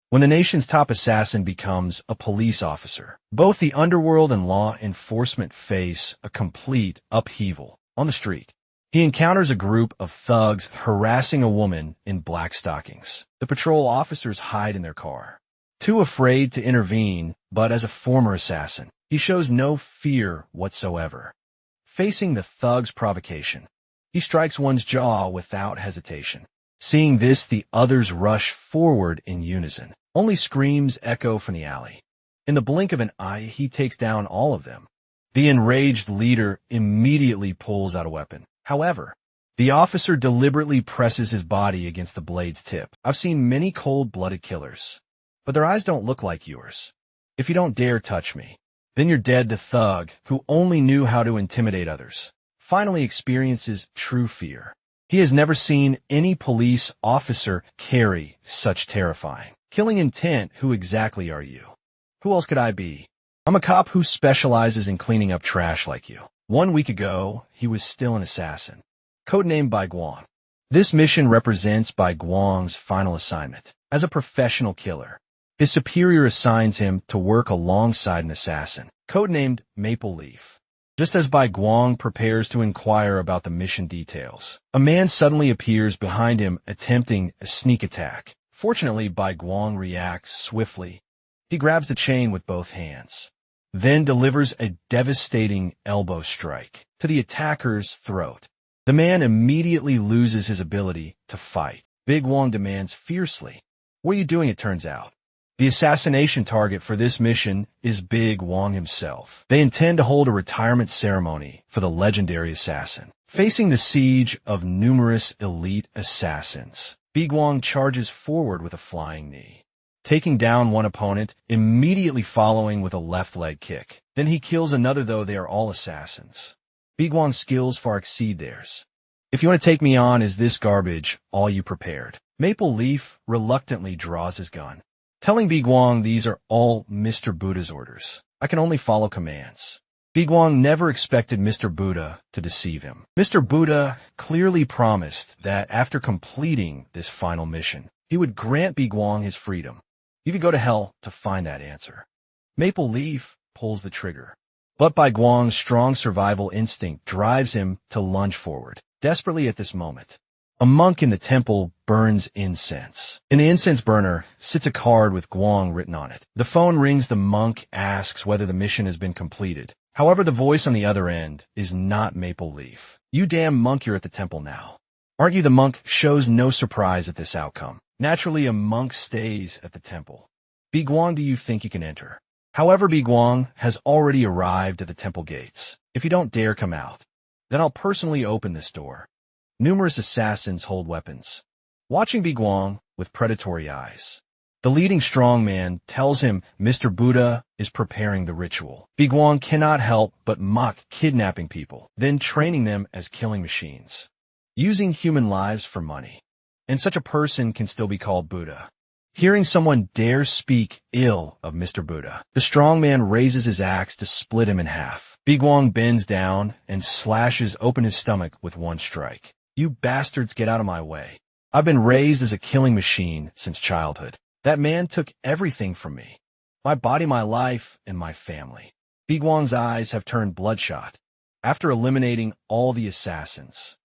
when the nation's top assassin becomes a police officer. Both the underworld and law enforcement face a complete upheaval. On the street, he encounters a group of thugs harassing a woman in black stockings. The patrol officers hide in their car, too afraid to intervene, but as a former assassin, he shows no fear whatsoever. Facing the thug's provocation, he strikes one's jaw without hesitation. Seeing this, the others rush forward in unison. Only screams echo from the alley. In the blink of an eye, he takes down all of them. The enraged leader immediately pulls out a weapon. However, the officer deliberately presses his body against the blade's tip. I've seen many cold-blooded killers, but their eyes don't look like yours. If you don't dare touch me, then you're dead. The thug, who only knew how to intimidate others, finally experiences true fear. He has never seen any police officer carry such terrifying, killing intent. Who exactly are you? Who else could I be? I'm a cop who specializes in cleaning up trash like you. 1 week ago, he was still an assassin, codenamed Bai Guang. This mission represents Bai Guang's final assignment. As a professional killer, his superior assigns him to work alongside an assassin, codenamed Maple Leaf. Just as Bai Guang prepares to inquire about the mission details, a man suddenly appears behind him attempting a sneak attack. Fortunately, Bai Guang reacts swiftly. He grabs the chain with both hands, then delivers a devastating elbow strike to the attacker's throat. The man immediately loses his ability to fight. Big Guang demands fiercely, "What are you doing?" It turns out the assassination target for this mission is Big Guang himself. They intend to hold a retirement ceremony for the legendary assassin. Facing the siege of numerous elite assassins, Big Guang charges forward with a flying knee, taking down one opponent, immediately following with a left leg kick. Then he kills another, though they are all assassins. Big Guang's skills far exceed theirs. "If you want to take me on, is this garbage all you prepared?" Maple Leaf reluctantly draws his gun, telling Big Guang these are all Mr. Buddha's orders. "I can only follow commands." Big Guang never expected Mr. Buddha to deceive him. Mr. Buddha clearly promised that after completing this final mission, he would grant Big Guang his freedom. You could go to hell to find that answer. Maple Leaf pulls the trigger, but Bai Guang's strong survival instinct drives him to lunge forward. Desperately at this moment, a monk in the temple burns incense. In the incense burner sits a card with Guang written on it. The phone rings. The monk asks whether the mission has been completed. However, the voice on the other end is not Maple Leaf. "You damn monk, you're at the temple now, aren't you?" The monk shows no surprise at this outcome. Naturally, a monk stays at the temple. "Big Guang, do you think you can enter?" However, Big Guang has already arrived at the temple gates. "If you don't dare come out, then I'll personally open this door." Numerous assassins hold weapons, watching Big Guang with predatory eyes. The leading strongman tells him Mr. Buddha is preparing the ritual. Big Guang cannot help but mock kidnapping people, then training them as killing machines, using human lives for money. And such a person can still be called Buddha. Hearing someone dare speak ill of Mr. Buddha, the strongman raises his axe to split him in half. Big Guang bends down and slashes open his stomach with one strike. "You bastards, get out of my way. I've been raised as a killing machine since childhood. That man took everything from me. My body, my life, and my family." Big Guang's eyes have turned bloodshot. After eliminating all the assassins,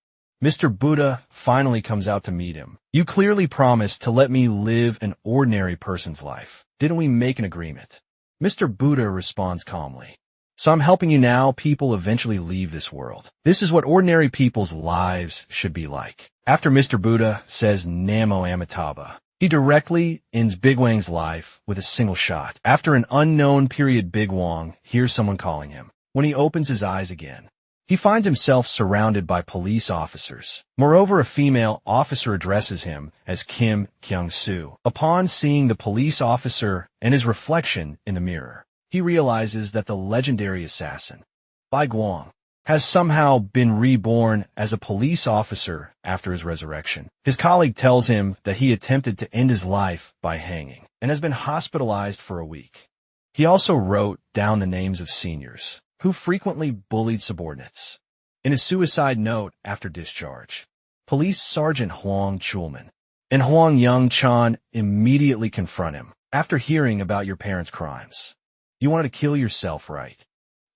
Mr. Buddha finally comes out to meet him. "You clearly promised to let me live an ordinary person's life. Didn't we make an agreement?" Mr. Buddha responds calmly. "So I'm helping you now. People eventually leave this world. This is what ordinary people's lives should be like." After Mr. Buddha says Namo Amitabha, he directly ends Big Guang's life with a single shot. After an unknown period, Big Guang hears someone calling him. When he opens his eyes again, he finds himself surrounded by police officers. Moreover, a female officer addresses him as Kim Kyung-soo. Upon seeing the police officer and his reflection in the mirror, he realizes that the legendary assassin, Bai Guang, has somehow been reborn as a police officer after his resurrection. His colleague tells him that he attempted to end his life by hanging and has been hospitalized for a week. He also wrote down the names of seniors who frequently bullied subordinates. In his suicide note after discharge, Police Sergeant Huang Chulman and Huang Yung-chan immediately confront him. After hearing about your parents' crimes, you wanted to kill yourself, right?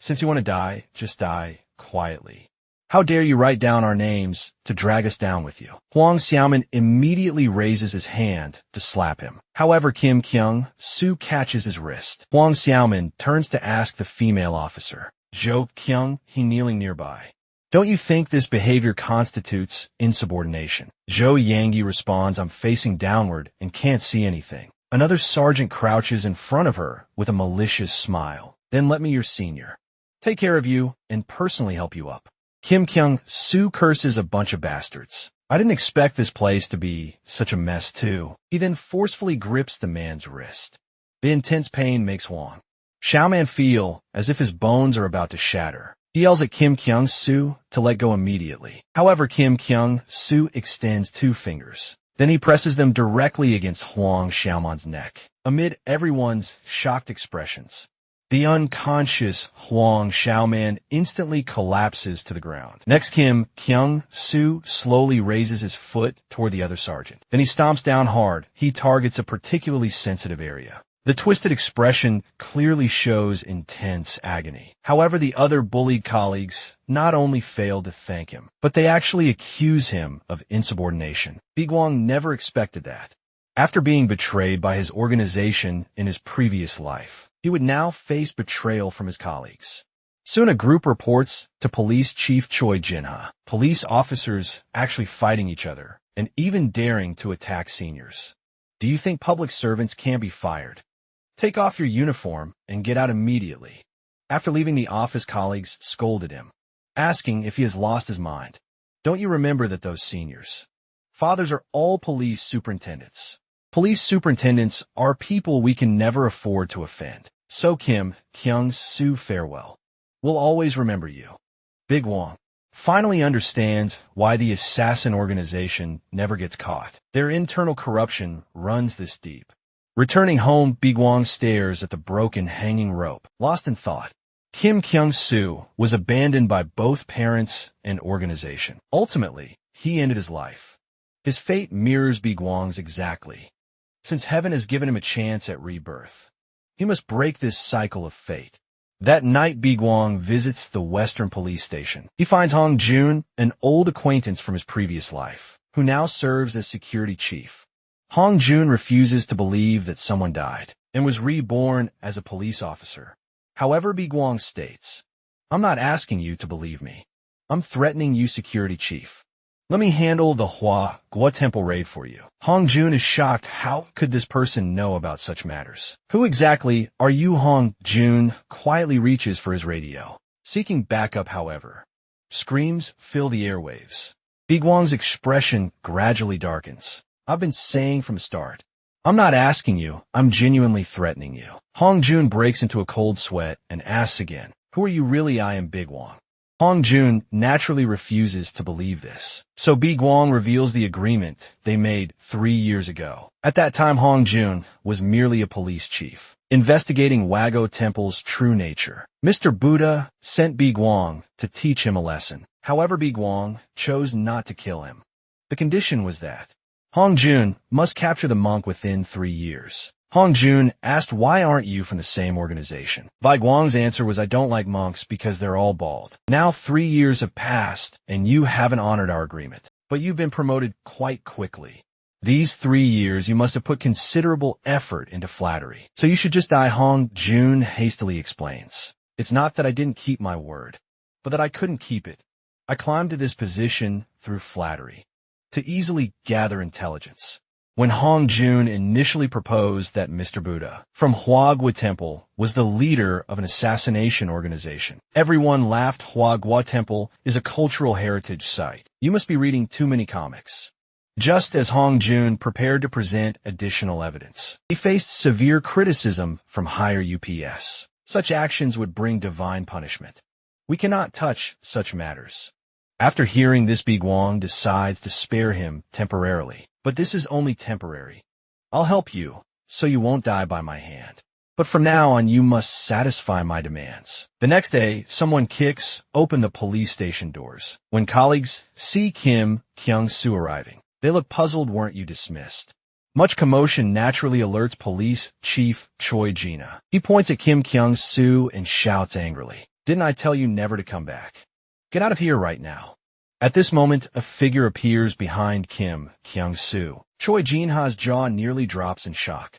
Since you want to die, just die quietly. How dare you write down our names to drag us down with you? Huang Xiaoman immediately raises his hand to slap him. However, Kim Kyung-soo catches his wrist. Huang Xiaoman turns to ask the female officer, Zhou Kyung, he kneeling nearby. Don't you think this behavior constitutes insubordination? Zhou Yangyi responds, I'm facing downward and can't see anything. Another sergeant crouches in front of her with a malicious smile. Then let me, your senior, take care of you and personally help you up. Kim Kyung-soo curses a bunch of bastards. I didn't expect this place to be such a mess too. He then forcefully grips the man's wrist. The intense pain makes Huang Xiaoman feel as if his bones are about to shatter. He yells at Kim Kyung-soo to let go immediately. However, Kim Kyung-soo extends 2 fingers. Then he presses them directly against Huang Xiaoman's neck. Amid everyone's shocked expressions, the unconscious Huang Xiaoman instantly collapses to the ground. Next, Kim Kyung-soo slowly raises his foot toward the other sergeant. Then he stomps down hard. He targets a particularly sensitive area. The twisted expression clearly shows intense agony. However, the other bullied colleagues not only failed to thank him, but they actually accuse him of insubordination. Biguang never expected that. After being betrayed by his organization in his previous life, he would now face betrayal from his colleagues. Soon a group reports to Police Chief Choi Jinha. Police officers actually fighting each other and even daring to attack seniors. Do you think public servants can be fired? Take off your uniform and get out immediately. After leaving the office, colleagues scolded him, asking if he has lost his mind. Don't you remember that those seniors' fathers are all police superintendents? Police superintendents are people we can never afford to offend. So Kim Kyung-soo, farewell. We'll always remember you. Big Wong finally understands why the assassin organization never gets caught. Their internal corruption runs this deep. Returning home, Big Wong stares at the broken hanging rope, lost in thought. Kim Kyung-soo was abandoned by both parents and organization. Ultimately, he ended his life. His fate mirrors Big Wong's exactly. Since heaven has given him a chance at rebirth, he must break this cycle of fate. That night, Big Wong visits the Western Police Station. He finds Hong Jun, an old acquaintance from his previous life, who now serves as security chief. Hong Jun refuses to believe that someone died and was reborn as a police officer. However, Big Wong states, I'm not asking you to believe me. I'm threatening you, security chief. Let me handle the Gua Temple raid for you. Hong Jun is shocked. How could this person know about such matters? Who exactly are you? Hong Jun quietly reaches for his radio, seeking backup. However, screams fill the airwaves. Big Wong's expression gradually darkens. I've been saying from the start, I'm not asking you, I'm genuinely threatening you. Hong Jun breaks into a cold sweat and asks again, who are you really? I am Big Wong. Hong Jun naturally refuses to believe this. So Big Wong reveals the agreement they made 3 years ago. At that time, Hong Jun was merely a police chief, investigating Wago Temple's true nature. Mr. Buddha sent Big Wong to teach him a lesson. However, Big Wong chose not to kill him. The condition was that Hong Jun must capture the monk within 3 years. Hong Jun asked, why aren't you from the same organization? Big Wong's answer was, I don't like monks because they're all bald. Now 3 years have passed and you haven't honored our agreement, but you've been promoted quite quickly. These 3 years you must have put considerable effort into flattery. So you should just die. Hong Jun hastily explains, it's not that I didn't keep my word, but that I couldn't keep it. I climbed to this position through flattery, to easily gather intelligence. When Hong Jun initially proposed that Mr. Buddha from Huagua Temple was the leader of an assassination organization, everyone laughed. Huagua Temple is a cultural heritage site. You must be reading too many comics. Just as Hong Jun prepared to present additional evidence, he faced severe criticism from higher UPS. Such actions would bring divine punishment. We cannot touch such matters. After hearing this, Big Wong decides to spare him temporarily. But this is only temporary. I'll help you, so you won't die by my hand. But from now on, you must satisfy my demands. The next day, someone kicks open the police station doors. When colleagues see Kim Kyung-soo arriving, They look puzzled. Weren't you dismissed? Much commotion naturally alerts Police Chief Choi Jina. He points at Kim Kyung-soo and shouts angrily, "Didn't I tell you never to come back? Get out of here right now." At this moment, a figure appears behind Kim Kyung-soo. Choi Jin-ha's jaw nearly drops in shock.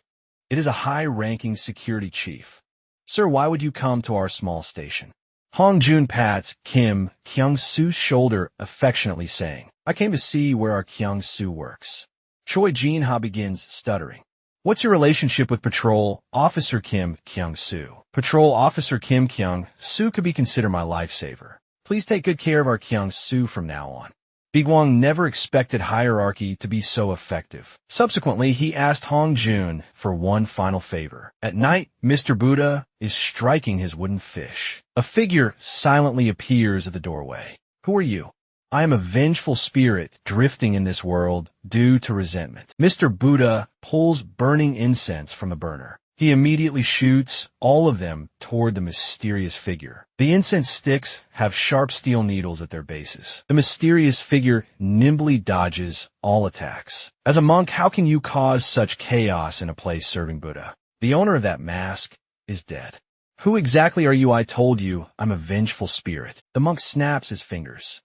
It is a high-ranking security chief. "Sir, why would you come to our small station?" Hong Jun pats Kim Kyung-soo's shoulder affectionately, saying, "I came to see where our Kyung-soo works." Choi Jin-ha begins stuttering. "What's your relationship with Patrol Officer Kim Kyung-soo?" "Patrol Officer Kim Kyung-soo could be considered my lifesaver. Please take good care of our Kyung-soo from now on." Bigwang never expected hierarchy to be so effective. Subsequently, he asked Hong Jun for one final favor. At night, Mr. Buddha is striking his wooden fish. A figure silently appears at the doorway. "Who are you?" "I am a vengeful spirit drifting in this world due to resentment." Mr. Buddha pulls burning incense from a burner. He immediately shoots all of them toward the mysterious figure. The incense sticks have sharp steel needles at their bases. The mysterious figure nimbly dodges all attacks. As a monk, how can you cause such chaos in a place serving Buddha? The owner of that mask is dead. "Who exactly are you? I told you, I'm a vengeful spirit." The monk snaps his fingers.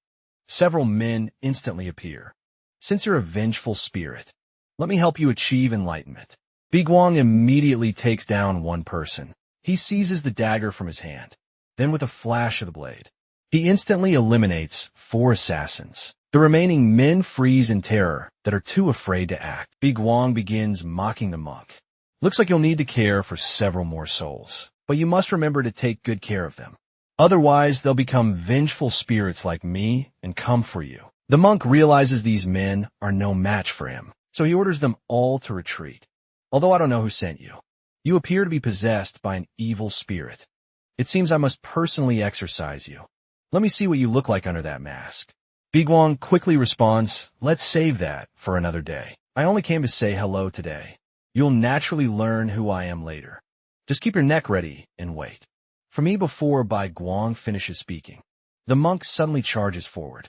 Several men instantly appear. "Since you're a vengeful spirit, let me help you achieve enlightenment." Bigwang immediately takes down one person. He seizes the dagger from his hand. Then with a flash of the blade, he instantly eliminates 4 assassins. The remaining men freeze in terror that are too afraid to act. Bigwang begins mocking the monk. "Looks like you'll need to care for several more souls, but you must remember to take good care of them. Otherwise, they'll become vengeful spirits like me and come for you." The monk realizes these men are no match for him, so he orders them all to retreat. "Although I don't know who sent you, you appear to be possessed by an evil spirit. It seems I must personally exorcise you. Let me see what you look like under that mask." Bigwang quickly responds, "Let's save that for another day. I only came to say hello today. You'll naturally learn who I am later. Just keep your neck ready and wait for me." Before Bigwang finishes speaking, the monk suddenly charges forward,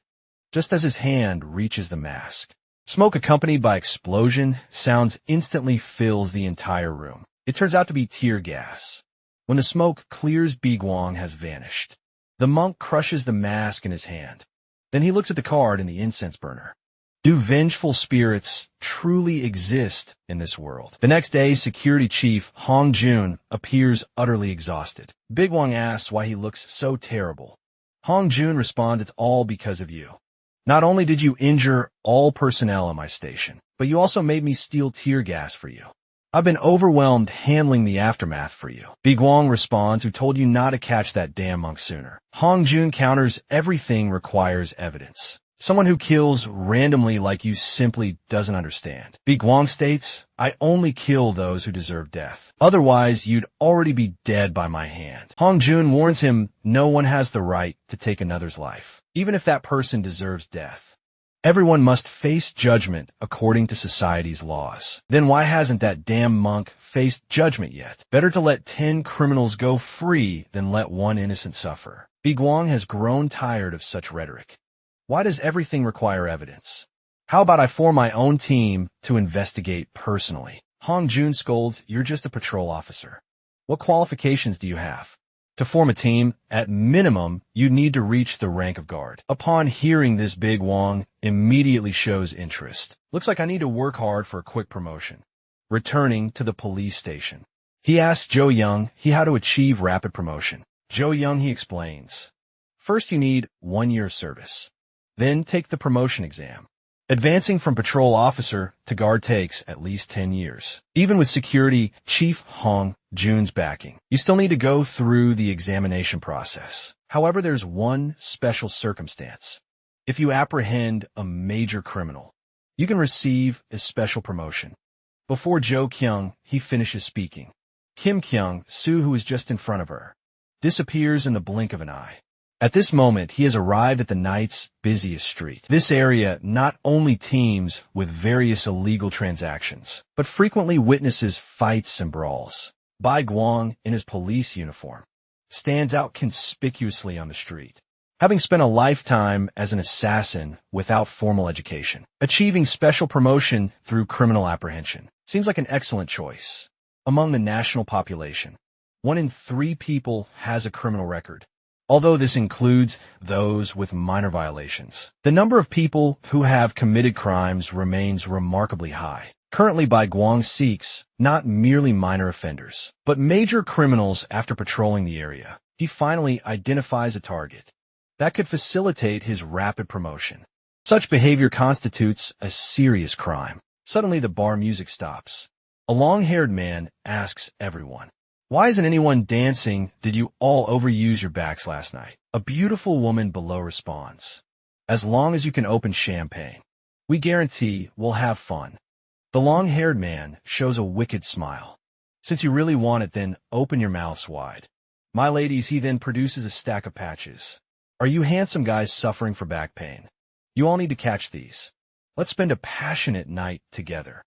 just as his hand reaches the mask. Smoke accompanied by explosion sounds instantly fills the entire room. It turns out to be tear gas. When the smoke clears, Bigwang has vanished. The monk crushes the mask in his hand. Then he looks at the card in the incense burner. Do vengeful spirits truly exist in this world? The next day, Security Chief Hong Jun appears utterly exhausted. Bigwang asks why he looks so terrible. Hong Jun responds, "It's all because of you. Not only did you injure all personnel on my station, but you also made me steal tear gas for you. I've been overwhelmed handling the aftermath for you." Bigwang responds, "Who told you not to catch that damn monk sooner?" Hong Jun counters, "Everything requires evidence. Someone who kills randomly like you simply doesn't understand." Bigwang states, "I only kill those who deserve death. Otherwise, you'd already be dead by my hand." Hong Jun warns him, "No one has the right to take another's life, even if that person deserves death. Everyone must face judgment according to society's laws." Then why hasn't that damn monk faced judgment yet? Better to let 10 criminals go free than let one innocent suffer. Bigwang has grown tired of such rhetoric. Why does everything require evidence? How about I form my own team to investigate personally? Hong Jun scolds, "You're just a patrol officer. What qualifications do you have? To form a team, at minimum, you need to reach the rank of guard." Upon hearing this, Bigwang immediately shows interest. "Looks like I need to work hard for a quick promotion." Returning to the police station, he asks Joe Young how to achieve rapid promotion. Joe Young, he explains, "First you need 1 year of service. Then take the promotion exam. Advancing from patrol officer to guard takes at least 10 years. Even with Security Chief Hong Jun's backing, you still need to go through the examination process. However, there's one special circumstance. If you apprehend a major criminal, you can receive a special promotion." Before Joe Kyung, he finishes speaking, Kim Kyung-soo, who is just in front of her, disappears in the blink of an eye. At this moment, he has arrived at the night's busiest street. This area not only teems with various illegal transactions, but frequently witnesses fights and brawls. Bai Guang, in his police uniform, stands out conspicuously on the street. having spent a lifetime as an assassin without formal education. Achieving special promotion through criminal apprehension seems like an excellent choice. Among the national population, 1 in 3 people has a criminal record, although this includes those with minor violations. The number of people who have committed crimes remains remarkably high. Currently, Bai Guang seeks not merely minor offenders, but major criminals. After patrolling the area, he finally identifies a target that could facilitate his rapid promotion. Such behavior constitutes a serious crime. Suddenly, the bar music stops. A long-haired man asks everyone, "Why isn't anyone dancing? Did you all overuse your backs last night?" A beautiful woman below responds, "As long as you can open champagne, we guarantee we'll have fun." The long-haired man shows a wicked smile. "Since you really want it, then open your mouths wide." "My ladies," he then produces a stack of patches. "Are you handsome guys suffering for back pain? You all need to catch these. Let's spend a passionate night together."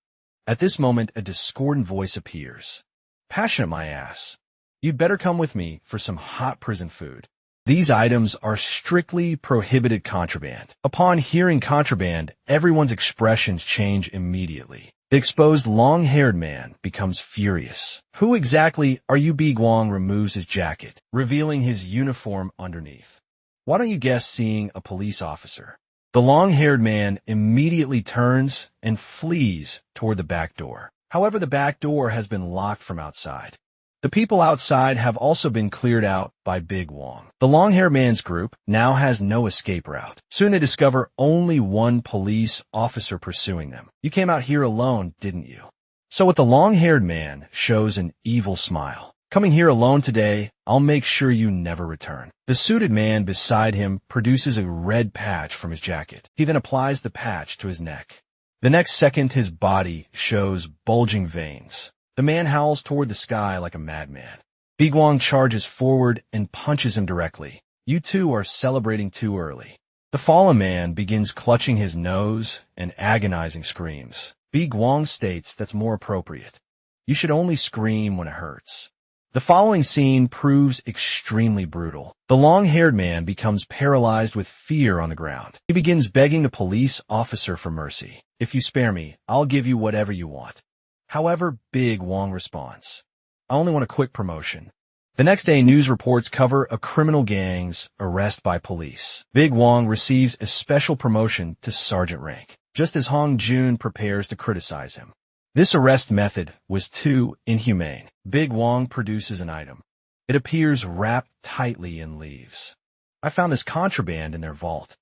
At this moment, a discordant voice appears. "Passionate, my ass. You'd better come with me for some hot prison food." These items are strictly prohibited contraband. Upon hearing contraband, everyone's expressions change immediately. The exposed long-haired man becomes furious. "Who exactly are you?" Bi Guang removes his jacket, revealing his uniform underneath. "Why don't you guess seeing a police officer?" The long-haired man immediately turns and flees toward the back door. However, the back door has been locked from outside. The people outside have also been cleared out by Big Wong. The long-haired man's group now has no escape route. Soon they discover only one police officer pursuing them. "You came out here alone, didn't you?" So with the long-haired man shows an evil smile. "Coming here alone today, I'll make sure you never return." The suited man beside him produces a red patch from his jacket. He then applies the patch to his neck. The next second, his body shows bulging veins. The man howls toward the sky like a madman. Bi Guang charges forward and punches him directly. "You two are celebrating too early." The fallen man begins clutching his nose and agonizing screams. Bi Guang states that's more appropriate. "You should only scream when it hurts." The following scene proves extremely brutal. The long-haired man becomes paralyzed with fear on the ground. He begins begging the police officer for mercy. "If you spare me, I'll give you whatever you want." However, Big Wong responds, "I only want a quick promotion." The next day, news reports cover a criminal gang's arrest by police. Big Wong receives a special promotion to sergeant rank, just as Hong Jun prepares to criticize him. This arrest method was too inhumane. Big Wong produces an item. It appears wrapped tightly in leaves. "I found this contraband in their vault."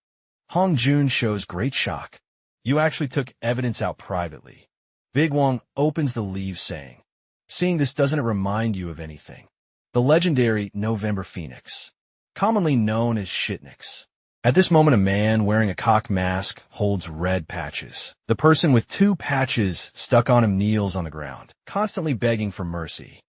Hong Jun shows great shock. "You actually took evidence out privately." Big Wong opens the leaves saying, "Seeing this, doesn't it remind you of anything?" The legendary November Phoenix, commonly known as Shitniks. At this moment, a man wearing a cocked mask holds red patches. The person with 2 patches stuck on him kneels on the ground, constantly begging for mercy.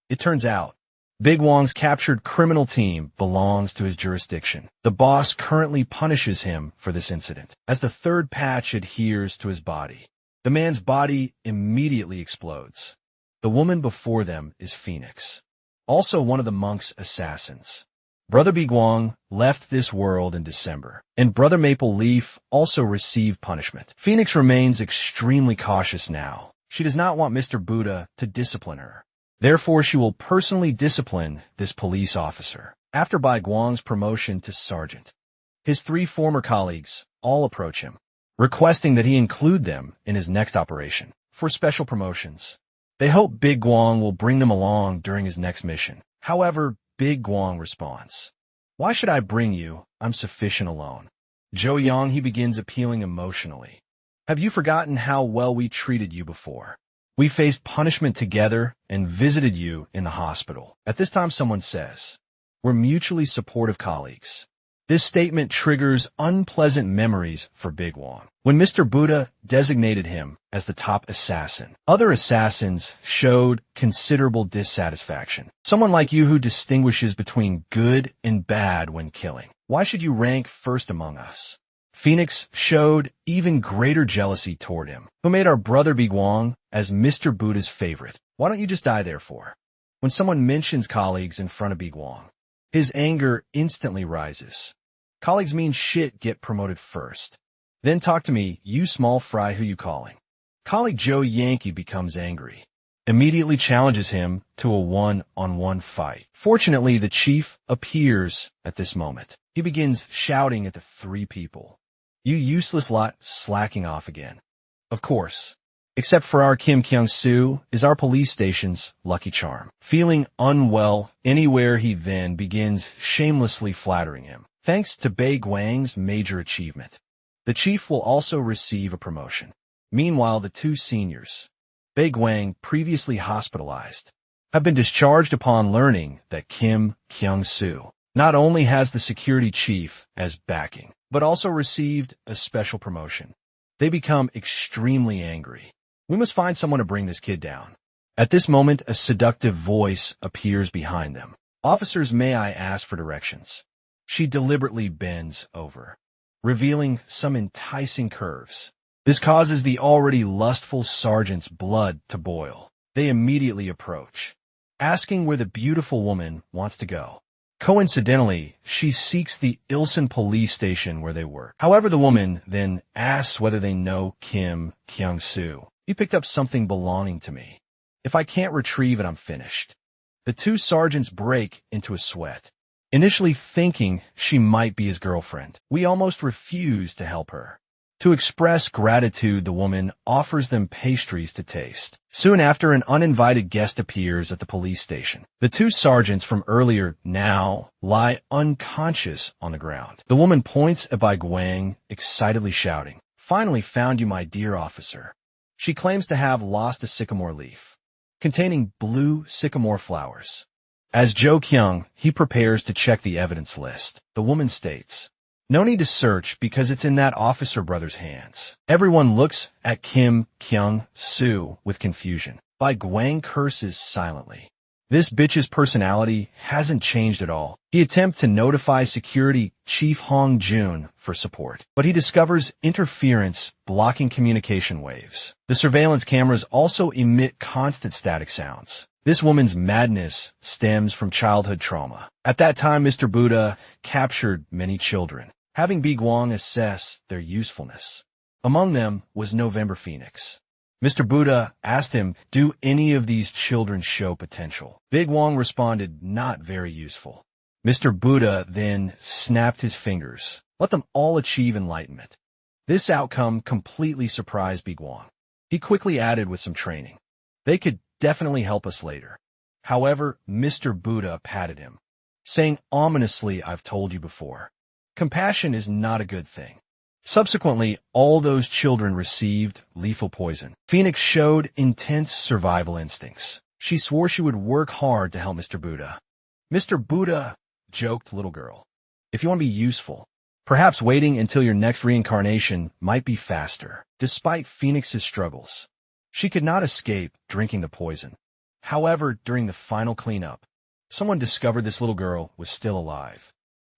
It turns out, Big Wong's captured criminal team belongs to his jurisdiction. The boss currently punishes him for this incident, as the 3rd patch adheres to his body. The man's body immediately explodes. The woman before them is Phoenix, also one of the monk's assassins. Brother Bi Guang left this world in December, and Brother Maple Leaf also received punishment. Phoenix remains extremely cautious now. She does not want Mr. Buddha to discipline her. Therefore, she will personally discipline this police officer. After Bai Guang's promotion to sergeant, his 3 former colleagues all approach him, requesting that he include them in his next operation for special promotions. They hope Big Guang will bring them along during his next mission. However, Big Guang responds, "Why should I bring you? I'm sufficient alone." Zhou Yang, he begins appealing emotionally. "Have you forgotten how well we treated you before? We faced punishment together and visited you in the hospital." At this time, someone says, "We're mutually supportive colleagues." This statement triggers unpleasant memories for Big Wong. When Mr. Buddha designated him as the top assassin, other assassins showed considerable dissatisfaction. "Someone like you who distinguishes between good and bad when killing. Why should you rank first among us?" Phoenix showed even greater jealousy toward him, who made our brother Bi Guang as Mr. Buddha's favorite. "Why don't you just die therefore?" When someone mentions colleagues in front of Bi Guang, his anger instantly rises. Colleagues mean shit get promoted first. Then talk to me, you small fry, who you calling? Colleague Joe Yankee becomes angry. Immediately challenges him to a one-on-one fight. Fortunately, the chief appears at this moment. He begins shouting at the three people. You useless lot, slacking off again. Of course. Except for our Kim Kyung-soo is our police station's lucky charm. Feeling unwell anywhere, he then begins shamelessly flattering him. Thanks to Bae Gwang's major achievement, the chief will also receive a promotion. Meanwhile, the two seniors, Bae Gwang, previously hospitalized, have been discharged upon learning that Kim Kyung-soo not only has the security chief as backing, but also received a special promotion. They become extremely angry. We must find someone to bring this kid down. At this moment, a seductive voice appears behind them. Officers, may I ask for directions? She deliberately bends over, revealing some enticing curves. This causes the already lustful sergeant's blood to boil. They immediately approach, asking where the beautiful woman wants to go. Coincidentally, she seeks the Ilsan police station where they work. However, the woman then asks whether they know Kim Kyung-soo. He picked up something belonging to me. If I can't retrieve it, I'm finished. The two sergeants break into a sweat, initially thinking she might be his girlfriend. We almost refuse to help her. To express gratitude, the woman offers them pastries to taste. Soon after, an uninvited guest appears at the police station. The two sergeants from earlier now lie unconscious on the ground. The woman points at Bae Gwang, excitedly shouting, "Finally found you, my dear officer." She claims to have lost a sycamore leaf containing blue sycamore flowers. As Jo Kyung, he prepares to check the evidence list. The woman states, "No need to search because it's in that officer brother's hands." Everyone looks at Kim Kyung-soo with confusion. Bae Gwang curses silently. This bitch's personality hasn't changed at all. He attempts to notify security chief Hong Jun for support, but he discovers interference blocking communication waves. The surveillance cameras also emit constant static sounds. This woman's madness stems from childhood trauma. At that time, Mr. Buddha captured many children, having Bae Gwang assess their usefulness. Among them was November Phoenix. Mr. Buddha asked him, do any of these children show potential? Bae Gwang responded, not very useful. Mr. Buddha then snapped his fingers. Let them all achieve enlightenment. This outcome completely surprised Bae Gwang. He quickly added with some training, they could definitely help us later. However, Mr. Buddha patted him, saying ominously, I've told you before, compassion is not a good thing. Subsequently, all those children received lethal poison. Phoenix showed intense survival instincts. She swore she would work hard to help Mr. Buddha. Mr. Buddha, joked little girl, if you want to be useful, perhaps waiting until your next reincarnation might be faster. Despite Phoenix's struggles, she could not escape drinking the poison. However, during the final cleanup, someone discovered this little girl was still alive.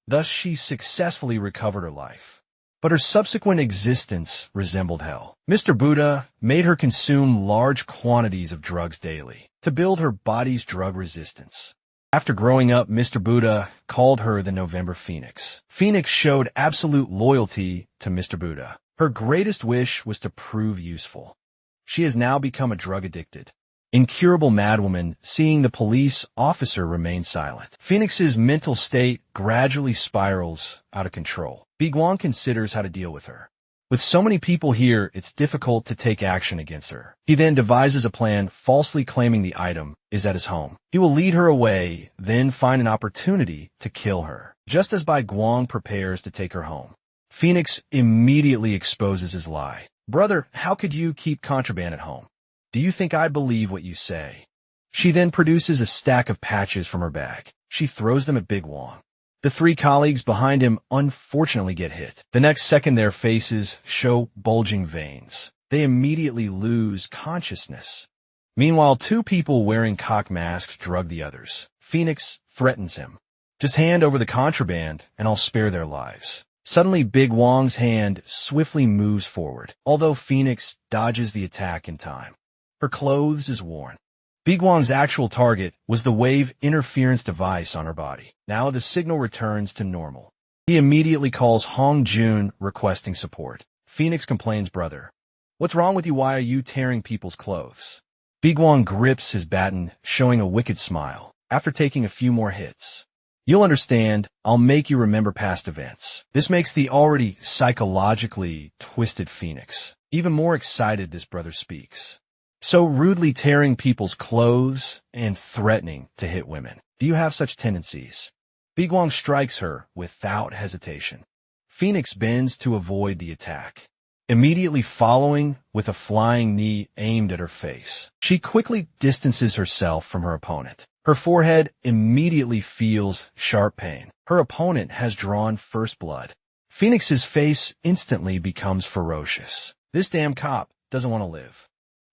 Thus, she successfully recovered her life. But her subsequent existence resembled hell. Mr. Buddha made her consume large quantities of drugs daily to build her body's drug resistance. After growing up, Mr. Buddha called her the November Phoenix. Phoenix showed absolute loyalty to Mr. Buddha. Her greatest wish was to prove useful. She has now become a drug-addicted, incurable madwoman, seeing the police officer remain silent. Phoenix's mental state gradually spirals out of control. Bae Gwang considers how to deal with her. With so many people here, it's difficult to take action against her. He then devises a plan, falsely claiming the item is at his home. He will lead her away, then find an opportunity to kill her. Just as Bae Gwang prepares to take her home, Phoenix immediately exposes his lie. Brother, how could you keep contraband at home? Do you think I believe what you say? She then produces a stack of patches from her bag. She throws them at Bae Gwang. The three colleagues behind him unfortunately get hit. The next second, their faces show bulging veins. They immediately lose consciousness. Meanwhile, two people wearing cock masks drug the others. Phoenix threatens him. Just hand over the contraband and I'll spare their lives. Suddenly, Bae Gwang's hand swiftly moves forward, although Phoenix dodges the attack in time. Her clothes is worn. Bae Gwang's actual target was the wave interference device on her body. Now the signal returns to normal. He immediately calls Hong Jun requesting support. Phoenix complains, "Brother, what's wrong with you? Why are you tearing people's clothes?" Bigwang grips his baton, showing a wicked smile. After taking a few more hits, "You'll understand. I'll make you remember past events." This makes the already psychologically twisted Phoenix even more excited. This brother speaks, so rudely tearing people's clothes and threatening to hit women. Do you have such tendencies? Bigwang strikes her without hesitation. Phoenix bends to avoid the attack, immediately following with a flying knee aimed at her face. She quickly distances herself from her opponent. Her forehead immediately feels sharp pain. Her opponent has drawn first blood. Phoenix's face instantly becomes ferocious. "This damn cop doesn't want to live.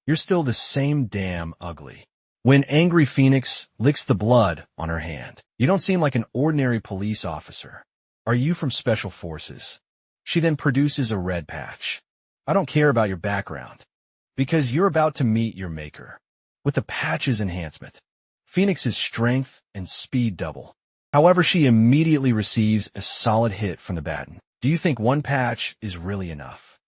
You're still the same damn ugly." When angry Phoenix licks the blood on her hand, "You don't seem like an ordinary police officer. Are you from Special Forces?" She then produces a red patch. "I don't care about your background, because you're about to meet your maker." With the patch's enhancement, Phoenix's strength and speed double. However, she immediately receives a solid hit from the baton. "Do you think one patch is really enough?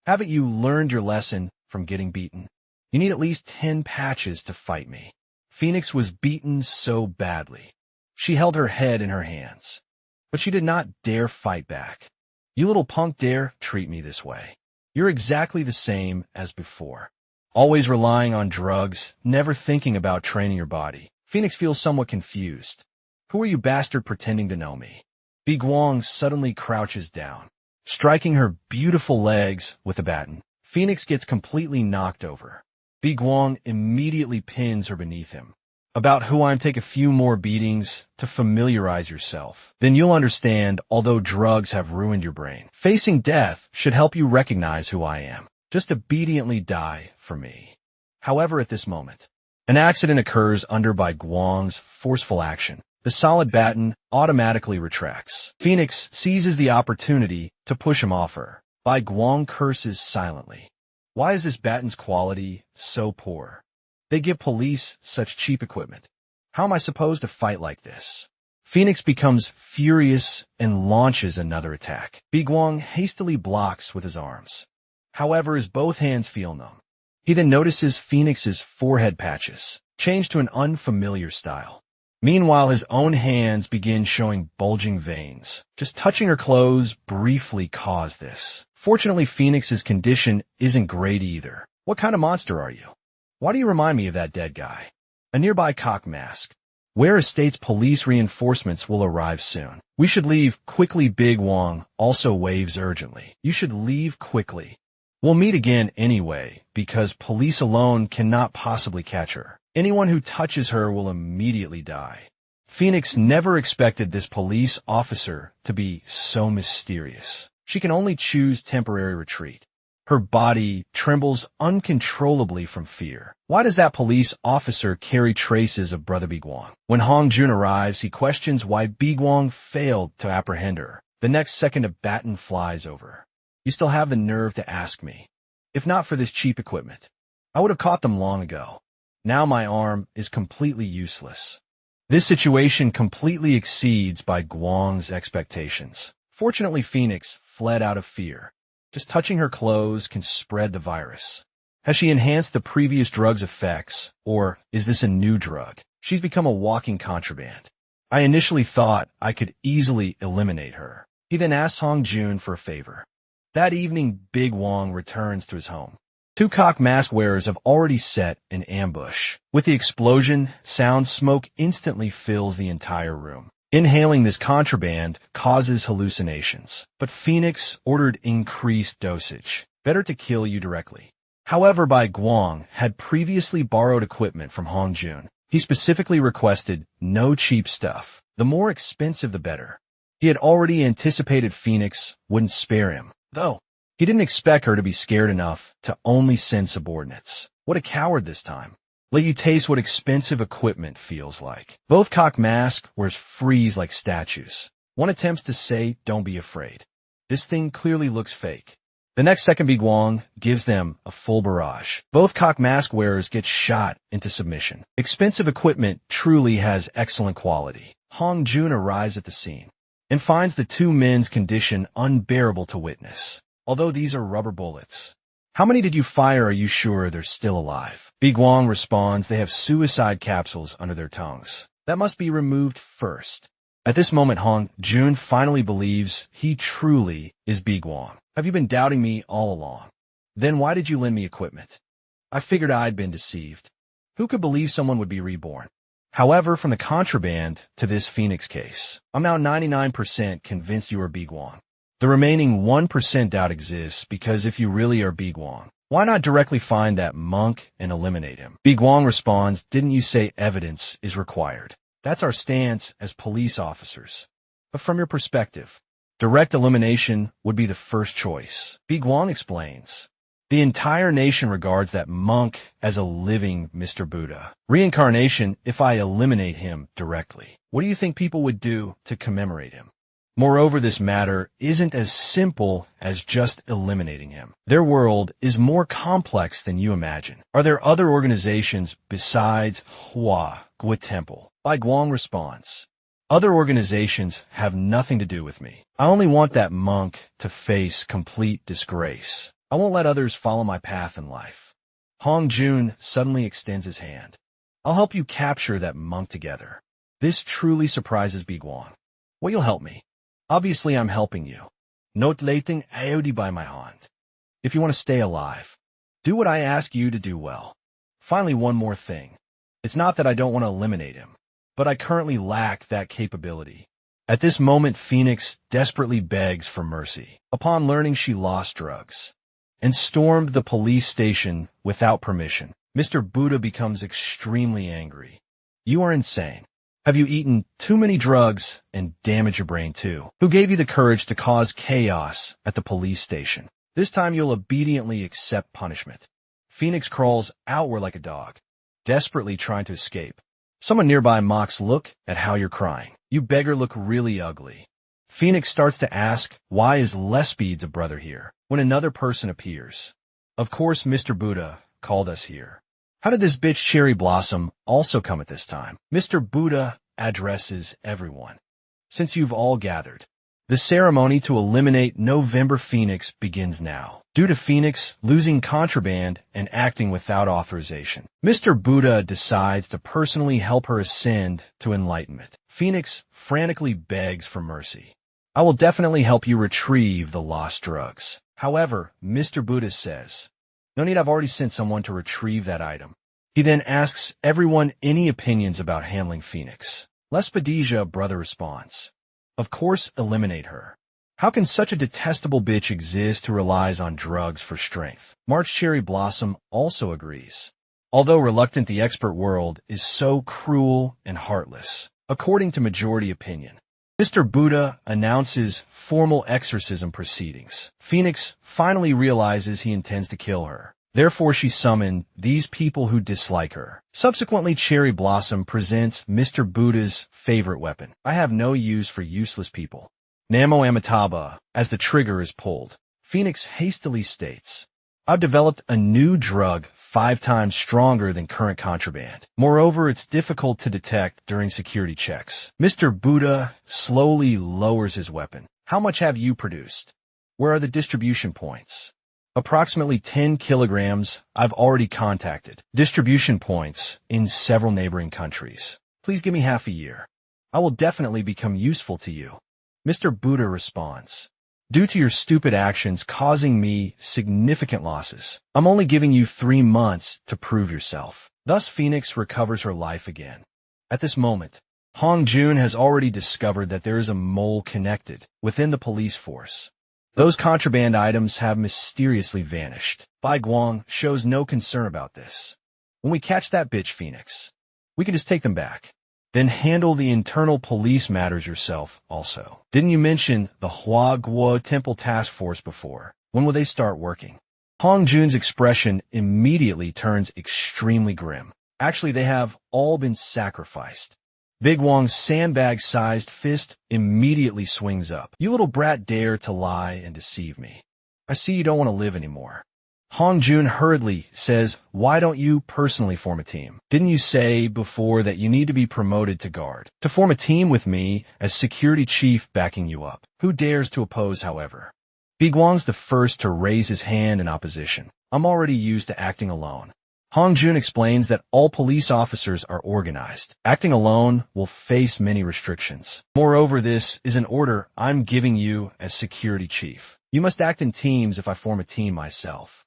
Haven't you learned your lesson from getting beaten? You need at least 10 patches to fight me." Phoenix was beaten so badly. She held her head in her hands, but she did not dare fight back. "You little punk dare treat me this way. You're exactly the same as before. Always relying on drugs, never thinking about training your body." Phoenix feels somewhat confused. "Who are you bastard pretending to know me?" Bigwang suddenly crouches down, striking her beautiful legs with a baton. Phoenix gets completely knocked over. Bigwang immediately pins her beneath him. "About who I'm take a few more beatings to familiarize yourself. Then you'll understand, although drugs have ruined your brain. Facing death should help you recognize who I am. Just obediently die for me." However, at this moment, an accident occurs under Bigwang's forceful action. The solid baton automatically retracts. Phoenix seizes the opportunity to push him off her. Bigwang curses silently. "Why is this baton's quality so poor? They give police such cheap equipment. How am I supposed to fight like this?" Phoenix becomes furious and launches another attack. Bigwang hastily blocks with his arms. However, his both hands feel numb. He then notices Phoenix's forehead patches change to an unfamiliar style. Meanwhile, his own hands begin showing bulging veins. Just touching her clothes briefly caused this. Fortunately, Phoenix's condition isn't great either. "What kind of monster are you? Why do you remind me of that dead guy?" A nearby cock mask. "Where states police reinforcements will arrive soon. We should leave quickly." Bigwang also waves urgently. "You should leave quickly. We'll meet again anyway, because police alone cannot possibly catch her. Anyone who touches her will immediately die." Phoenix never expected this police officer to be so mysterious. She can only choose temporary retreat. Her body trembles uncontrollably from fear. Why does that police officer carry traces of Brother Bigwang? When Hong Jun arrives, he questions why Bigwang failed to apprehend her. The next second, a baton flies over. "You still have the nerve to ask me. If not for this cheap equipment, I would have caught them long ago. Now my arm is completely useless." This situation completely exceeds Bigwang's expectations. Fortunately, Phoenix fled out of fear. Just touching her clothes can spread the virus. Has she enhanced the previous drug's effects, or is this a new drug? She's become a walking contraband. I initially thought I could easily eliminate her. He then asks Hong Jun for a favor. That evening, Bigwang returns to his home. 2 cock mask wearers have already set an ambush. With the explosion, smoke instantly fills the entire room. Inhaling this contraband causes hallucinations, but Phoenix ordered increased dosage. "Better to kill you directly." However, Bigwang had previously borrowed equipment from Hong Jun. He specifically requested no cheap stuff. The more expensive, the better. He had already anticipated Phoenix wouldn't spare him, though. He didn't expect her to be scared enough to only send subordinates. What a coward this time. Let you taste what expensive equipment feels like. Both cock mask wearers freeze like statues. One attempts to say, "Don't be afraid. This thing clearly looks fake." The next second, Bigwang gives them a full barrage. Both cock mask wearers get shot into submission. Expensive equipment truly has excellent quality. Hong Jun arrives at the scene. and finds the two men's condition unbearable to witness. Although these are rubber bullets. How many did you fire? Are you sure they're still alive? Biguang responds they have suicide capsules under their tongues. That must be removed first. At this moment, Hong Jun finally believes he truly is Biguang. Have you been doubting me all along? Then why did you lend me equipment? I figured I'd been deceived. Who could believe someone would be reborn? However, from the contraband to this Phoenix case, I'm now 99% convinced you are Biguang. The remaining 1% doubt exists because if you really are Biguang, why not directly find that monk and eliminate him? Biguang responds, didn't you say evidence is required? That's our stance as police officers. But from your perspective, direct elimination would be the first choice. Biguang explains. The entire nation regards that monk as a living Mr. Buddha. Reincarnation if I eliminate him directly. What do you think people would do to commemorate him? Moreover, this matter isn't as simple as just eliminating him. Their world is more complex than you imagine. Are there other organizations besides Hua Gua Temple? Biguang responds. Other organizations have nothing to do with me. I only want that monk to face complete disgrace. I won't let others follow my path in life. Hong Jun suddenly extends his hand. I'll help you capture that monk together. This truly surprises Biguang. Well, you'll help me. Obviously, I'm helping you. Note lating ayodi by my hand. If you want to stay alive, do what I ask you to do well. Finally, one more thing. It's not that I don't want to eliminate him, but I currently lack that capability. At this moment, Phoenix desperately begs for mercy upon learning she lost drugs and stormed the police station without permission. Mr. Buddha becomes extremely angry. You are insane. Have you eaten too many drugs and damaged your brain too? Who gave you the courage to cause chaos at the police station? This time you'll obediently accept punishment. Phoenix crawls outward like a dog, desperately trying to escape. Someone nearby mocks, look at how you're crying. You beggar look really ugly. Phoenix starts to ask, why is Lespeed's a brother here? When another person appears. Of course, Mr. Buddha called us here. How did this bitch Cherry Blossom also come at this time? Mr. Buddha addresses everyone. Since you've all gathered, the ceremony to eliminate November Phoenix begins now. Due to Phoenix losing contraband and acting without authorization, Mr. Buddha decides to personally help her ascend to enlightenment. Phoenix frantically begs for mercy. I will definitely help you retrieve the lost drugs. However, Mr. Buddha says, no need, I've already sent someone to retrieve that item. He then asks everyone any opinions about handling Phoenix. Lespedesia, brother, responds. Of course, eliminate her. How can such a detestable bitch exist who relies on drugs for strength? March Cherry Blossom also agrees. Although reluctant, the expert world is so cruel and heartless. According to majority opinion, Mr. Buddha announces formal exorcism proceedings. Phoenix finally realizes he intends to kill her. Therefore, she summoned these people who dislike her. Subsequently, Cherry Blossom presents Mr. Buddha's favorite weapon. I have no use for useless people. Namo Amitabha, as the trigger is pulled. Phoenix hastily states, I've developed a new drug 5 times stronger than current contraband. Moreover, it's difficult to detect during security checks. Mr. Buddha slowly lowers his weapon. How much have you produced? Where are the distribution points? Approximately 10 kilograms I've already contacted. Distribution points in several neighboring countries. Please give me half a year. I will definitely become useful to you. Mr. Buddha responds. Due to your stupid actions causing me significant losses, I'm only giving you 3 months to prove yourself. Thus, Phoenix recovers her life again. At this moment, Hong Jun has already discovered that there is a mole connected within the police force. Those contraband items have mysteriously vanished. Biguang shows no concern about this. When we catch that bitch Phoenix, we can just take them back. Then handle the internal police matters yourself also. Didn't you mention the Hua Guo Temple Task Force before? When will they start working? Hong Jun's expression immediately turns extremely grim. Actually, they have all been sacrificed. Biguang's sandbag-sized fist immediately swings up. You little brat dare to lie and deceive me. I see you don't want to live anymore. Hong Jun hurriedly says, "Why don't you personally form a team? Didn't you say before that you need to be promoted to guard? To form a team with me as security chief backing you up? Who dares to oppose, however?" Biguang's the first to raise his hand in opposition. "I'm already used to acting alone." Hong Jun explains that all police officers are organized. Acting alone will face many restrictions. Moreover, this is an order I'm giving you as security chief. You must act in teams if I form a team myself.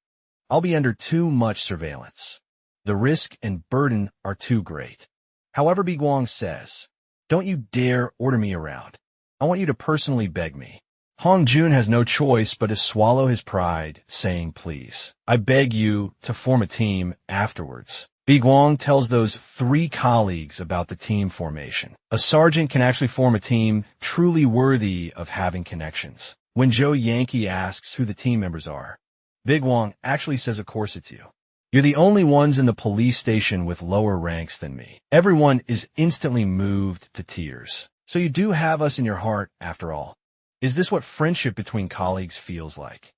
I'll be under too much surveillance. The risk and burden are too great. However, Biguang says, "Don't you dare order me around. I want you to personally beg me." Hong Jun has no choice but to swallow his pride, saying, "Please, I beg you to form a team afterwards." Biguang tells those 3 colleagues about the team formation. A sergeant can actually form a team truly worthy of having connections. When Joe Yankee asks who the team members are, Biguang actually says, "Of course it's you. You're the only ones in the police station with lower ranks than me." Everyone is instantly moved to tears. "So you do have us in your heart, after all. Is this what friendship between colleagues feels like?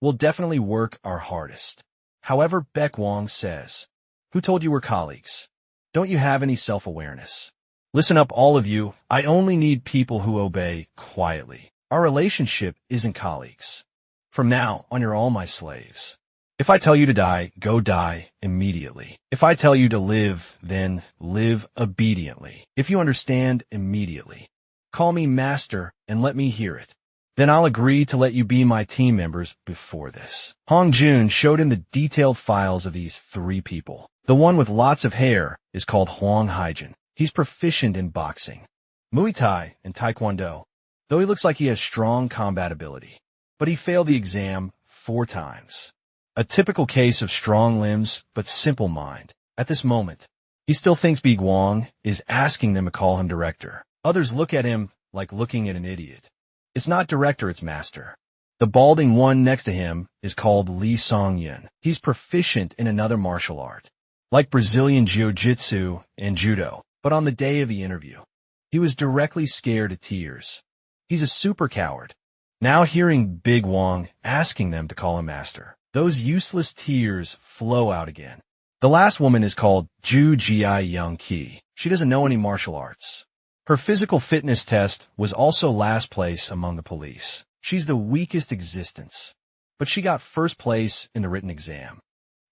We'll definitely work our hardest." However, Biguang says, "Who told you we're colleagues? Don't you have any self-awareness? Listen up, all of you. I only need people who obey quietly. Our relationship isn't colleagues. From now on, you're all my slaves. If I tell you to die, go die immediately. If I tell you to live, then live obediently. If you understand, immediately. Call me master and let me hear it. Then I'll agree to let you be my team members before this." Hong Jun showed him the detailed files of these 3 people. The one with lots of hair is called Hwang Haijin. He's proficient in boxing, Muay Thai, and Taekwondo, though he looks like he has strong combat ability. But he failed the exam 4 times. A typical case of strong limbs but simple mind. At this moment, he still thinks Biguang is asking them to call him director. Others look at him like looking at an idiot. It's not director, it's master. The balding one next to him is called Lee Song-yun. He's proficient in another martial art, like Brazilian Jiu-Jitsu and Judo. But on the day of the interview, he was directly scared to tears. He's a super coward. Now hearing Biguang asking them to call him master, those useless tears flow out again. The last woman is called Ju Ji-young Ki. She doesn't know any martial arts. Her physical fitness test was also last place among the police. She's the weakest existence, but she got first place in the written exam.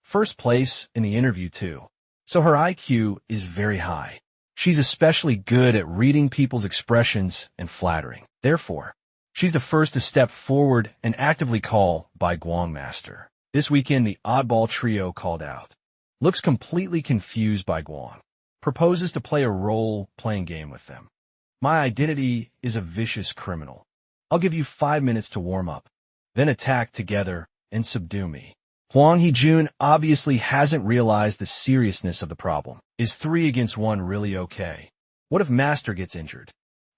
First place in the interview too. So her IQ is very high. She's especially good at reading people's expressions and flattering. Therefore, she's the first to step forward and actively call Biguang master. This weekend, the oddball trio called out. Looks completely confused by Biguang. Proposes to play a role-playing game with them. "My identity is a vicious criminal. I'll give you 5 minutes to warm up, then attack together and subdue me." Hwang Hee-jun obviously hasn't realized the seriousness of the problem. Is 3 against 1 really okay? What if Master gets injured?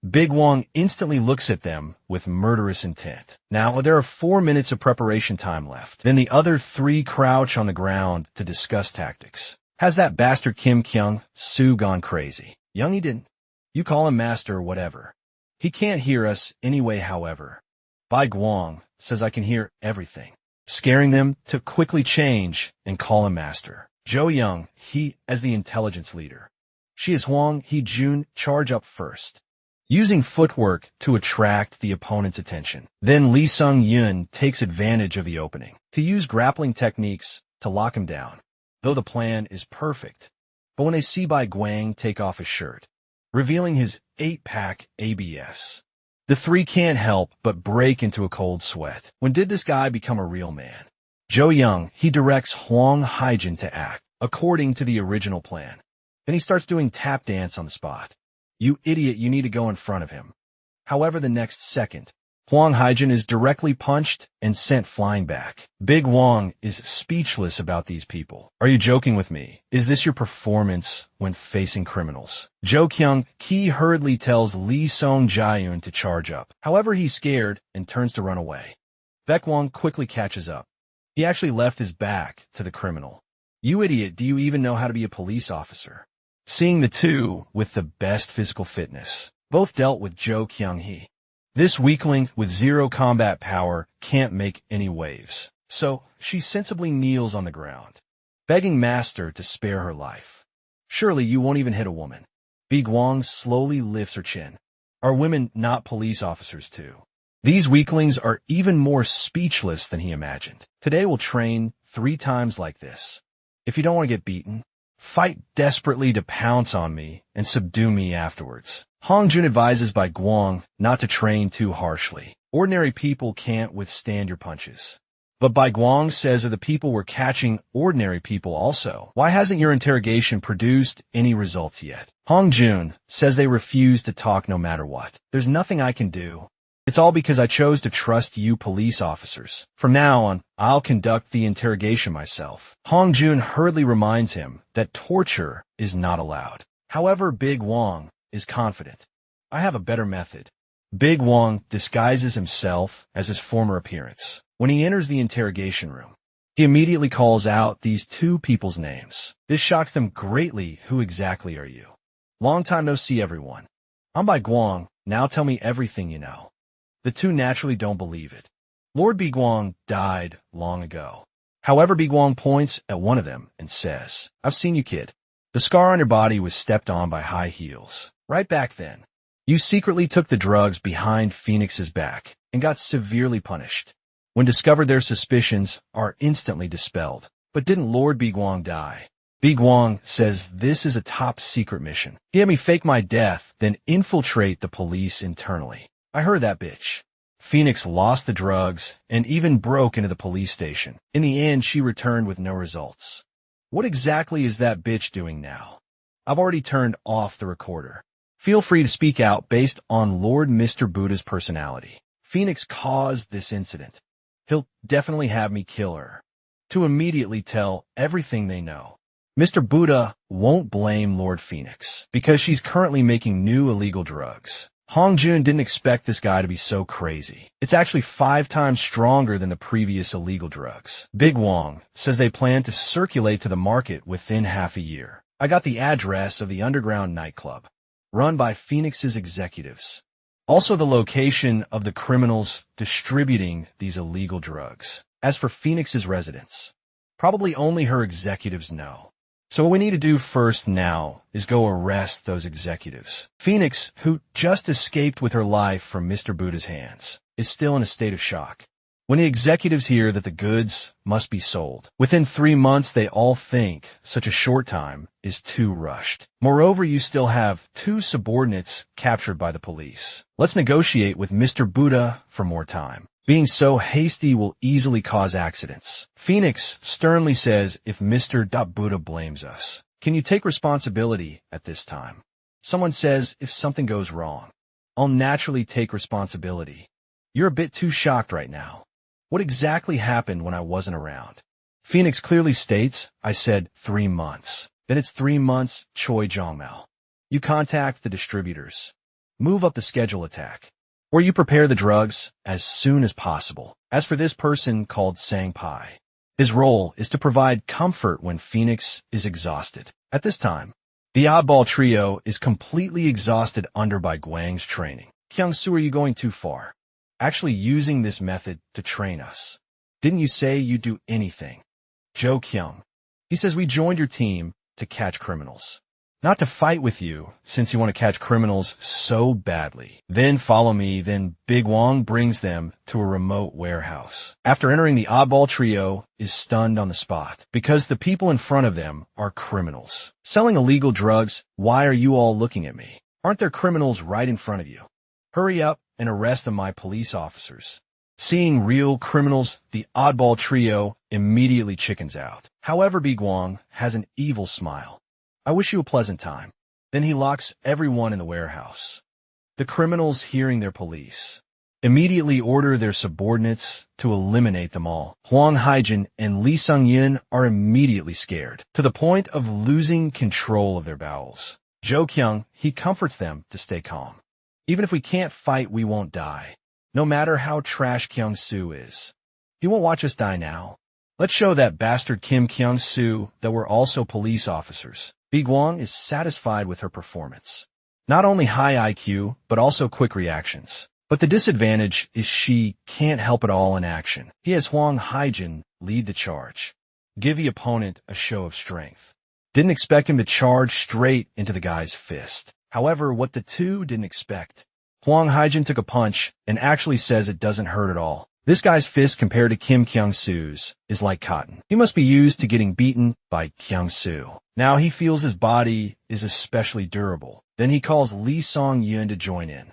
Biguang instantly looks at them with murderous intent. Now, there are 4 minutes of preparation time left. Then the other 3 crouch on the ground to discuss tactics. Has that bastard Kim Kyung-soo gone crazy? Young, he didn't. You call him master or whatever. He can't hear us anyway, however. Biguang says I can hear everything, scaring them to quickly change and call him master. Jo Young, he as the intelligence leader. She is Hwang Hee-jun, charge up first, using footwork to attract the opponent's attention. Then Lee Sung-yun takes advantage of the opening to use grappling techniques to lock him down. Though the plan is perfect, but when they see Biguang take off his shirt, revealing his 8-pack ABS, the 3 can't help but break into a cold sweat. When did this guy become a real man? Jo Young, he directs Hwang Haijin to act according to the original plan. Then he starts doing tap dance on the spot. "You idiot, you need to go in front of him." However, the next second, Hwang Haijin is directly punched and sent flying back. Biguang is speechless about these people. "Are you joking with me? Is this your performance when facing criminals?" Jo Kyung-ki hurriedly tells Lee Song-jaeun to charge up. However, he's scared and turns to run away. Biguang quickly catches up. He actually left his back to the criminal. "You idiot, do you even know how to be a police officer?" Seeing the 2 with the best physical fitness, both dealt with Jo Kyung-hee. This weakling with 0 combat power can't make any waves. So she sensibly kneels on the ground, begging Master to spare her life. Surely you won't even hit a woman. Bi Guang slowly lifts her chin. Are women not police officers too? These weaklings are even more speechless than he imagined. Today we'll train 3 times like this. If you don't want to get beaten, fight desperately to pounce on me and subdue me afterwards. Hong Jun advises Bai Guang not to train too harshly. Ordinary people can't withstand your punches. But Bai Guang says the people were catching ordinary people also. Why hasn't your interrogation produced any results yet? Hong Jun says they refuse to talk no matter what. There's nothing I can do. It's all because I chose to trust you police officers. From now on, I'll conduct the interrogation myself. Hong Jun hurriedly reminds him that torture is not allowed. However, Big Wang is confident. I have a better method. Big Wang disguises himself as his former appearance. When he enters the interrogation room, he immediately calls out these 2 people's names. This shocks them greatly. Who exactly are you? Long time no see, everyone. I'm Bai Guang. Now tell me everything you know. The 2 naturally don't believe it. Lord Bi Guang died long ago. However, Bi Guang points at one of them and says, I've seen you, kid. The scar on your body was stepped on by high heels. Right back then, you secretly took the drugs behind Phoenix's back and got severely punished. When discovered, their suspicions are instantly dispelled. But didn't Lord Bi Guang die? Bi Guang says this is a top secret mission. He had me fake my death, then infiltrate the police internally. I heard that bitch. Phoenix lost the drugs and even broke into the police station. In the end, she returned with no results. What exactly is that bitch doing now? I've already turned off the recorder. Feel free to speak out based on Lord Mr. Buddha's personality. Phoenix caused this incident. He'll definitely have me kill her. To immediately tell everything they know. Mr. Buddha won't blame Lord Phoenix because she's currently making new illegal drugs. Hong Jun didn't expect this guy to be so crazy. It's actually 5 times stronger than the previous illegal drugs. Big Wang says they plan to circulate to the market within half a year. I got the address of the underground nightclub, run by Phoenix's executives. Also the location of the criminals distributing these illegal drugs. As for Phoenix's residence, probably only her executives know. So what we need to do first now is go arrest those executives. Phoenix, who just escaped with her life from Mr. Buddha's hands, is still in a state of shock. When the executives hear that the goods must be sold, within 3 months they all think such a short time is too rushed. Moreover, you still have 2 subordinates captured by the police. Let's negotiate with Mr. Buddha for more time. Being so hasty will easily cause accidents. Phoenix sternly says if Mr. Buddha blames us. Can you take responsibility at this time? Someone says if something goes wrong, I'll naturally take responsibility. You're a bit too shocked right now. What exactly happened when I wasn't around? Phoenix clearly states, I said 3 months. Then it's 3 months, Choi Jongmao. You contact the distributors. Move up the schedule attack. Or you prepare the drugs as soon as possible. As for this person called Sang Pai, his role is to provide comfort when Phoenix is exhausted. At this time, the oddball trio is completely exhausted under Bai Guang's training. Kyung-soo, are you going too far? Actually using this method to train us. Didn't you say you'd do anything? Jo Kyung. He says we joined your team to catch criminals. Not to fight with you, since you want to catch criminals so badly. Then follow me, then Big Wang brings them to a remote warehouse. After entering, the oddball trio is stunned on the spot, because the people in front of them are criminals. Selling illegal drugs, why are you all looking at me? Aren't there criminals right in front of you? Hurry up and arrest them, my police officers. Seeing real criminals, the oddball trio immediately chickens out. However, Big Wang has an evil smile. I wish you a pleasant time. Then he locks everyone in the warehouse. The criminals, hearing their police, immediately order their subordinates to eliminate them all. Huang Haijin and Lee Sung-yin are immediately scared, to the point of losing control of their bowels. Jo Kyung, he comforts them to stay calm. Even if we can't fight, we won't die. No matter how trash Kyung-soo is. He won't watch us die now. Let's show that bastard Kim Kyung-soo that we're also police officers. Big Wang is satisfied with her performance. Not only high IQ, but also quick reactions. But the disadvantage is she can't help it all in action. He has Hwang Haijin lead the charge. Give the opponent a show of strength. Didn't expect him to charge straight into the guy's fist. However, what the two didn't expect, Hwang Haijin took a punch and actually says it doesn't hurt at all. This guy's fist compared to Kim Kyung-soo's is like cotton. He must be used to getting beaten by Kyung-soo. Now he feels his body is especially durable. Then he calls Lee Song-yeon to join in.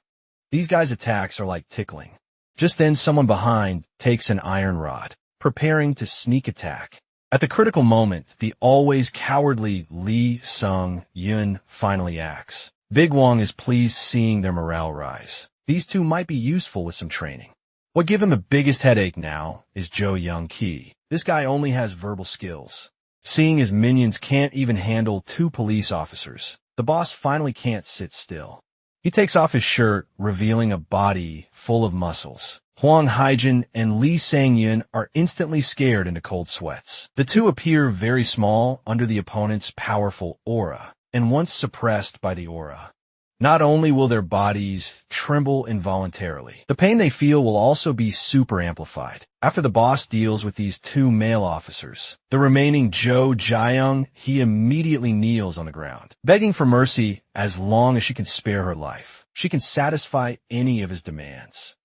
These guys' attacks are like tickling. Just then someone behind takes an iron rod, preparing to sneak attack. At the critical moment, the always cowardly Lee Sung-yeon finally acts. Big Wong is pleased seeing their morale rise. These two might be useful with some training. What gives him the biggest headache now is Jo Young-ki. This guy only has verbal skills. Seeing his minions can't even handle 2 police officers, the boss finally can't sit still. He takes off his shirt, revealing a body full of muscles. Hwang Haijin and Lee Sang-yeon are instantly scared into cold sweats. The two appear very small under the opponent's powerful aura, and once suppressed by the aura, not only will their bodies tremble involuntarily, the pain they feel will also be super amplified. After the boss deals with these 2 male officers, the remaining Jo Jae-young, he immediately kneels on the ground, begging for mercy as long as she can spare her life. She can satisfy any of his demands.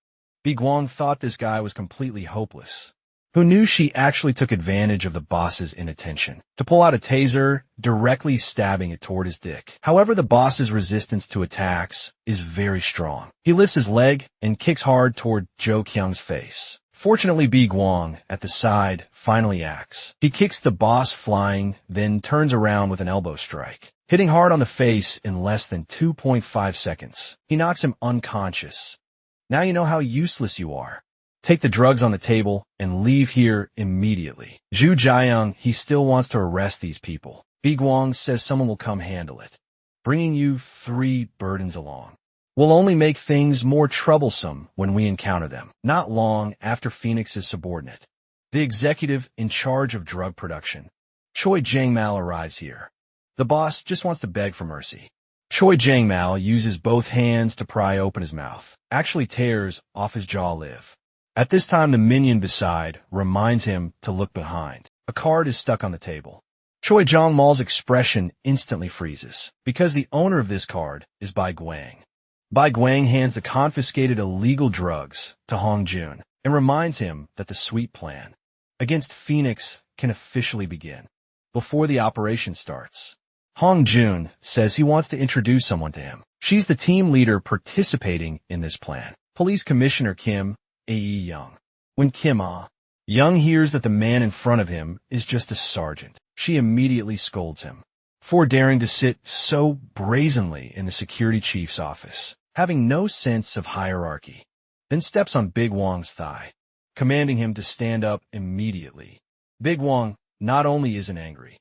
Big Wong thought this guy was completely hopeless. Who knew she actually took advantage of the boss's inattention to pull out a taser, directly stabbing it toward his dick. However, the boss's resistance to attacks is very strong. He lifts his leg and kicks hard toward Jo Kyung's face. Fortunately, Big Wong, at the side, finally acts. He kicks the boss flying, then turns around with an elbow strike, hitting hard on the face in less than 2.5 seconds. He knocks him unconscious. Now you know how useless you are. Take the drugs on the table and leave here immediately. Jo Jae-young, he still wants to arrest these people. Big Wong says someone will come handle it. Bringing you 3 burdens along will only make things more troublesome when we encounter them. Not long after Phoenix's subordinate, the executive in charge of drug production, Choi Jang-mal, arrives here. The boss just wants to beg for mercy. Choi Jang-mal uses both hands to pry open his mouth, actually tears off his jaw live. At this time, the minion beside reminds him to look behind. A card is stuck on the table. Choi Jang-mal's expression instantly freezes, because the owner of this card is Bai Guang. Bai Guang hands the confiscated illegal drugs to Hong Jun and reminds him that the sweep plan against Phoenix can officially begin before the operation starts. Hong Jun says he wants to introduce someone to him. She's the team leader participating in this plan, Police Commissioner Kim A-young. When Kim A-young hears that the man in front of him is just a sergeant, she immediately scolds him for daring to sit so brazenly in the security chief's office, having no sense of hierarchy, then steps on Big Wong's thigh, commanding him to stand up immediately. Big Wong not only isn't angry,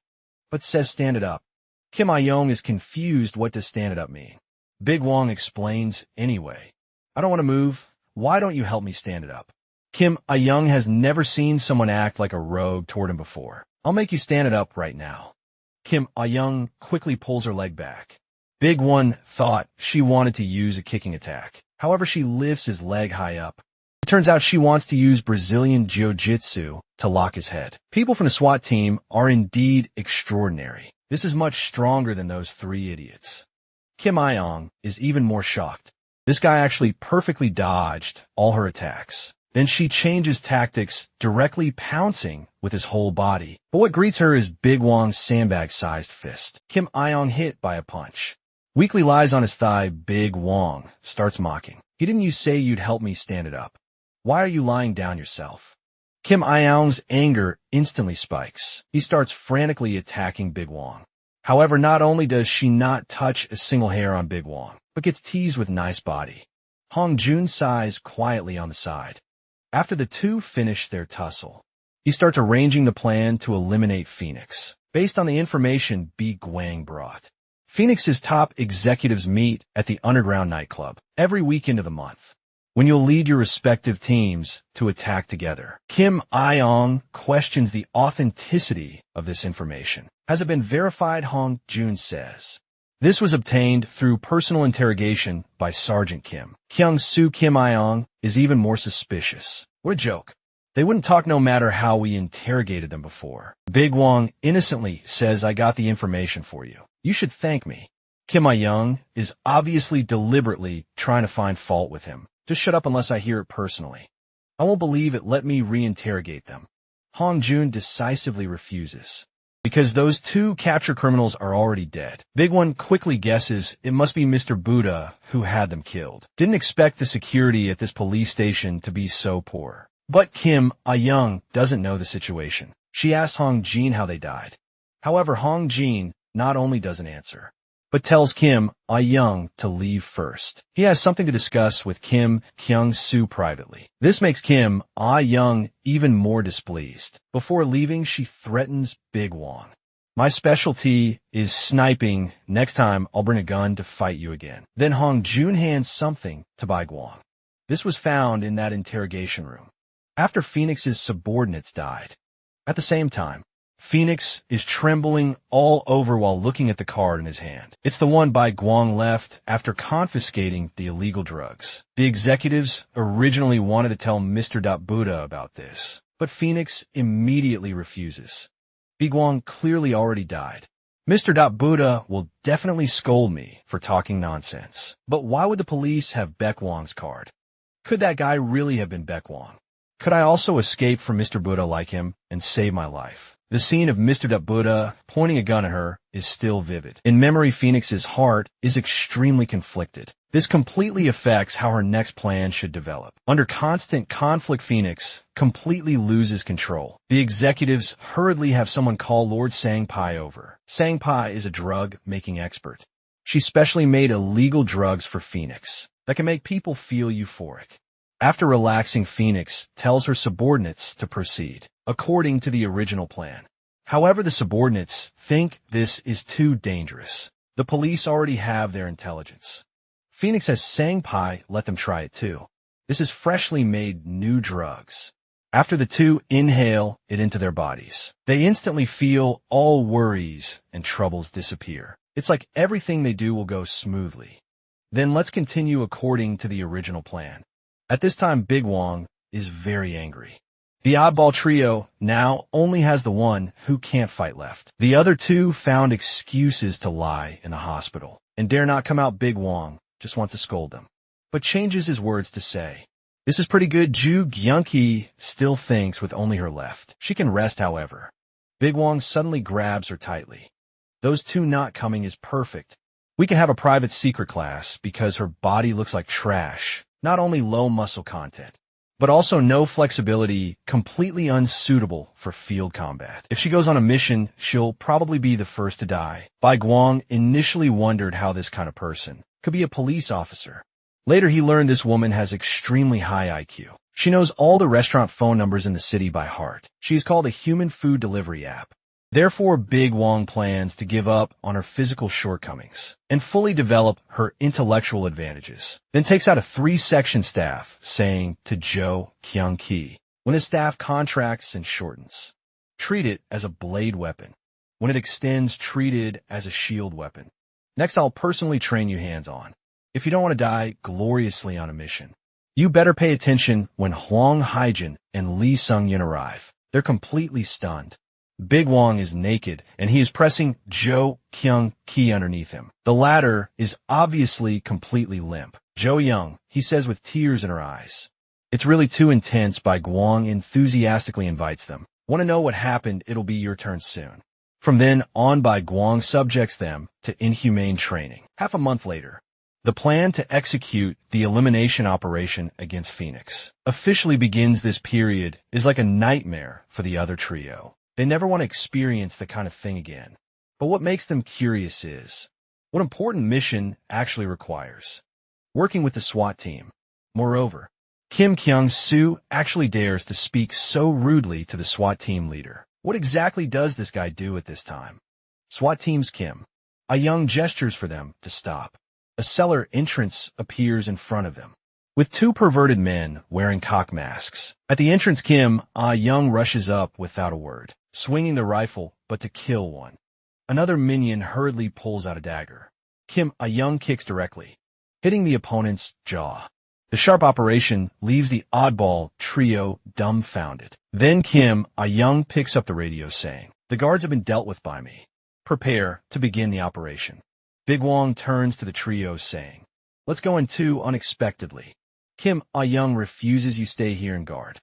but says stand it up. Kim A-young is confused what does stand it up mean. Big Wong explains anyway. I don't want to move. Why don't you help me stand it up? Kim A-young has never seen someone act like a rogue toward him before. I'll make you stand it up right now. Kim A-young quickly pulls her leg back. Big One thought she wanted to use a kicking attack. However, she lifts his leg high up. It turns out she wants to use Brazilian Jiu-Jitsu to lock his head. People from the SWAT team are indeed extraordinary. This is much stronger than those 3 idiots. Kim A-young is even more shocked. This guy actually perfectly dodged all her attacks. Then she changes tactics, directly pouncing with his whole body. But what greets her is Big Wong's sandbag-sized fist. Kim A-young hit by a punch. Weakly lies on his thigh. Big Wong starts mocking. Didn't you say you'd help me stand it up? Why are you lying down yourself? Kim A-young's anger instantly spikes. He starts frantically attacking Big Wong. However, not only does she not touch a single hair on Big Wong, but gets teased with nice body. Hong Jun sighs quietly on the side. After the two finish their tussle, he starts arranging the plan to eliminate Phoenix, based on the information Bi Guang brought. Phoenix's top executives meet at the underground nightclub every weekend of the month, when you'll lead your respective teams to attack together. Kim A-young questions the authenticity of this information. Has it been verified? Hong Jun says. This was obtained through personal interrogation by Sergeant Kim. Kyung-soo Kim Iong is even more suspicious. What a joke. They wouldn't talk no matter how we interrogated them before. Big Wong innocently says, "I got the information for you. You should thank me." Kim Iong is obviously deliberately trying to find fault with him. "Just shut up unless I hear it personally. I won't believe it. Let me reinterrogate them." Hong Jun decisively refuses. Because those two captured criminals are already dead. Big One quickly guesses it must be Mr. Buddha who had them killed. Didn't expect the security at this police station to be so poor. But Kim Ah-young doesn't know the situation. She asks Hong Jin how they died. However, Hong Jin not only doesn't answer, but tells Kim Ah-young to leave first. He has something to discuss with Kim Kyung-soo privately. This makes Kim Ah-young even more displeased. Before leaving, she threatens Big Wong. "My specialty is sniping. Next time, I'll bring a gun to fight you again." Then Hong Jun hands something to Bai Guang. This was found in that interrogation room after Phoenix's subordinates died. At the same time, Phoenix is trembling all over while looking at the card in his hand. It's the one Bai Guang left after confiscating the illegal drugs. The executives originally wanted to tell Mr. Buddha about this, but Phoenix immediately refuses. Bai Guang clearly already died. Mr. Buddha will definitely scold me for talking nonsense. But why would the police have Baek Wong's card? Could that guy really have been Baek Wong? Could I also escape from Mr. Buddha like him and save my life? The scene of Mr. Buddha pointing a gun at her is still vivid. In memory, Phoenix's heart is extremely conflicted. This completely affects how her next plan should develop. Under constant conflict, Phoenix completely loses control. The executives hurriedly have someone call Lord Sang-pai over. Sang-pai is a drug-making expert. She specially made illegal drugs for Phoenix that can make people feel euphoric. After relaxing, Phoenix tells her subordinates to proceed according to the original plan. However, the subordinates think this is too dangerous. The police already have their intelligence. Phoenix has Sang-pai let them try it too. This is freshly made new drugs. After the two inhale it into their bodies, they instantly feel all worries and troubles disappear. It's like everything they do will go smoothly. Then let's continue according to the original plan. At this time, Big Wong is very angry. The oddball trio now only has the one who can't fight left. The other two found excuses to lie in the hospital and dare not come out. Big Wong just wants to scold them, but changes his words to say, "This is pretty good." Ju Gyunki still thinks with only her left. She can rest, however. Big Wong suddenly grabs her tightly. "Those two not coming is perfect. We can have a private secret class because her body looks like trash. Not only low muscle content, but also no flexibility, completely unsuitable for field combat. If she goes on a mission, she'll probably be the first to die." Bai Guang initially wondered how this kind of person could be a police officer. Later, he learned this woman has extremely high IQ. She knows all the restaurant phone numbers in the city by heart. She is called a human food delivery app. Therefore, Big Wong plans to give up on her physical shortcomings and fully develop her intellectual advantages. Then takes out a 3-section staff, saying to Jo Kyung-ki, "When a staff contracts and shortens, treat it as a blade weapon. When it extends, treat it as a shield weapon. Next, I'll personally train you hands-on. If you don't want to die gloriously on a mission, you better pay attention when Hwang Haijin and Lee Sung-yun arrive. They're completely stunned. Big Wong is naked, and he is pressing Jo Kyung-ki underneath him. The latter is obviously completely limp. "Jo Young," he says with tears in her eyes. It's really too intense. Bai Guang enthusiastically invites them. "Want to know what happened? It'll be your turn soon." From then on, Bai Guang subjects them to inhumane training. Half a month later, the plan to execute the elimination operation against Phoenix officially begins. This period is like a nightmare for the other trio. They never want to experience that kind of thing again. But what makes them curious is what important mission actually requires working with the SWAT team. Moreover, Kim Kyung-soo actually dares to speak so rudely to the SWAT team leader. What exactly does this guy do at this time? SWAT team's Kim Ah-young gestures for them to stop. A cellar entrance appears in front of them, with two perverted men wearing cock masks. At the entrance, Kim Ah-young rushes up without a word, swinging the rifle but to kill one. Another minion hurriedly pulls out a dagger. Kim A-young kicks directly, hitting the opponent's jaw. The sharp operation leaves the oddball trio dumbfounded. Then Kim A-young picks up the radio saying, "The guards have been dealt with by me. Prepare to begin the operation." Big Wong turns to the trio saying, "Let's go in two unexpectedly. Kim A-young refuses. You stay here and guard.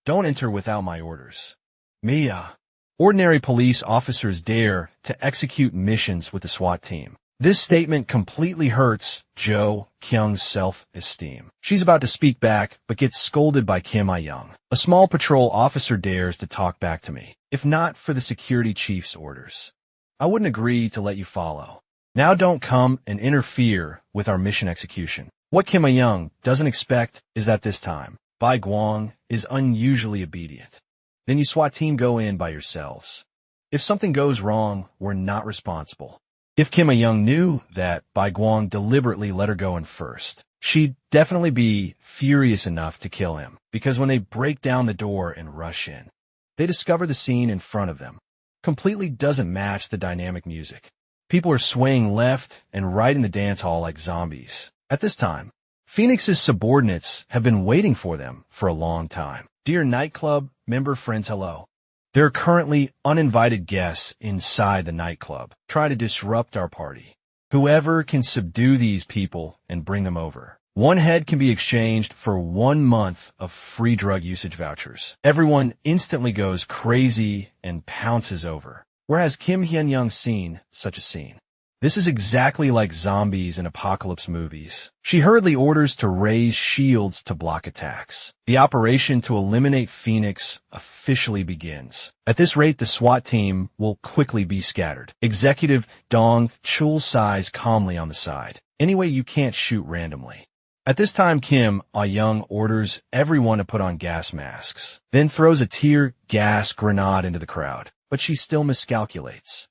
Don't enter without my orders." Mia. Ordinary police officers dare to execute missions with the SWAT team. This statement completely hurts Jo Kyung's self-esteem. She's about to speak back, but gets scolded by Kim A-young. "A small patrol officer dares to talk back to me. If not for the security chief's orders, I wouldn't agree to let you follow. Now don't come and interfere with our mission execution." What Kim A-young doesn't expect is that this time, Bai Guang is unusually obedient. "Then you SWAT team go in by yourselves. If something goes wrong, we're not responsible." If Kim A-young knew that Bai Guang deliberately let her go in first, she'd definitely be furious enough to kill him, because when they break down the door and rush in, they discover the scene in front of them completely doesn't match the dynamic music. People are swaying left and right in the dance hall like zombies. At this time, Phoenix's subordinates have been waiting for them for a long time. "Dear nightclub member friends, hello. There are currently uninvited guests inside the nightclub. Try to disrupt our party. Whoever can subdue these people and bring them over. One head can be exchanged for 1 month of free drug usage vouchers." Everyone instantly goes crazy and pounces over. Whereas Kim Hyun-young's seen such a scene. This is exactly like zombies in apocalypse movies. She hurriedly orders to raise shields to block attacks. The operation to eliminate Phoenix officially begins. At this rate, the SWAT team will quickly be scattered. Executive Dong Chul sighs calmly on the side. "Anyway, you can't shoot randomly." At this time, Kim A-young orders everyone to put on gas masks, then throws a tear gas grenade into the crowd. But she still miscalculates.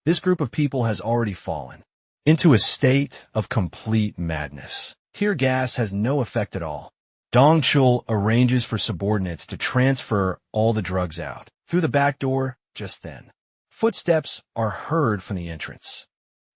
This group of people has already fallen into a state of complete madness. Tear gas has no effect at all. Dong Chul arranges for subordinates to transfer all the drugs out through the back door just then. Footsteps are heard from the entrance.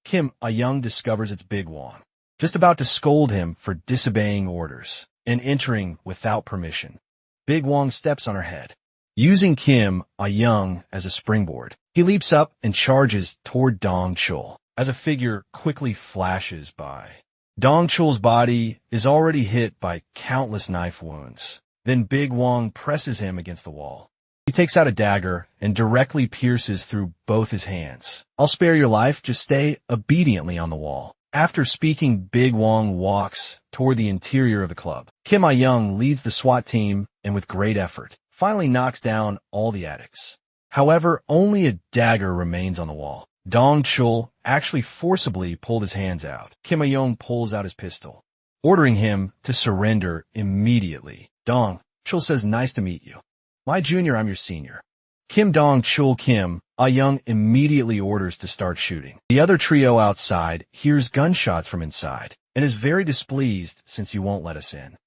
Kim A-young discovers it's Big Wong, just about to scold him for disobeying orders and entering without permission. Big Wong steps on her head. Using Kim A-young as a springboard, he leaps up and charges toward Dong Chul as a figure quickly flashes by. Dong Chul's body is already hit by countless knife wounds. Then Big Wong presses him against the wall. He takes out a dagger and directly pierces through both his hands. "I'll spare your life, just stay obediently on the wall." After speaking, Big Wong walks toward the interior of the club. Kim A-young leads the SWAT team and with great effort finally knocks down all the addicts. However, only a dagger remains on the wall. Dong Chul actually forcibly pulled his hands out. Kim A-young pulls out his pistol, ordering him to surrender immediately. Dong Chul says, "Nice to meet you. My junior, I'm your senior." Kim Dong Chul Kim A-young immediately orders to start shooting. The other trio outside hears gunshots from inside and is very displeased since you won't let us in.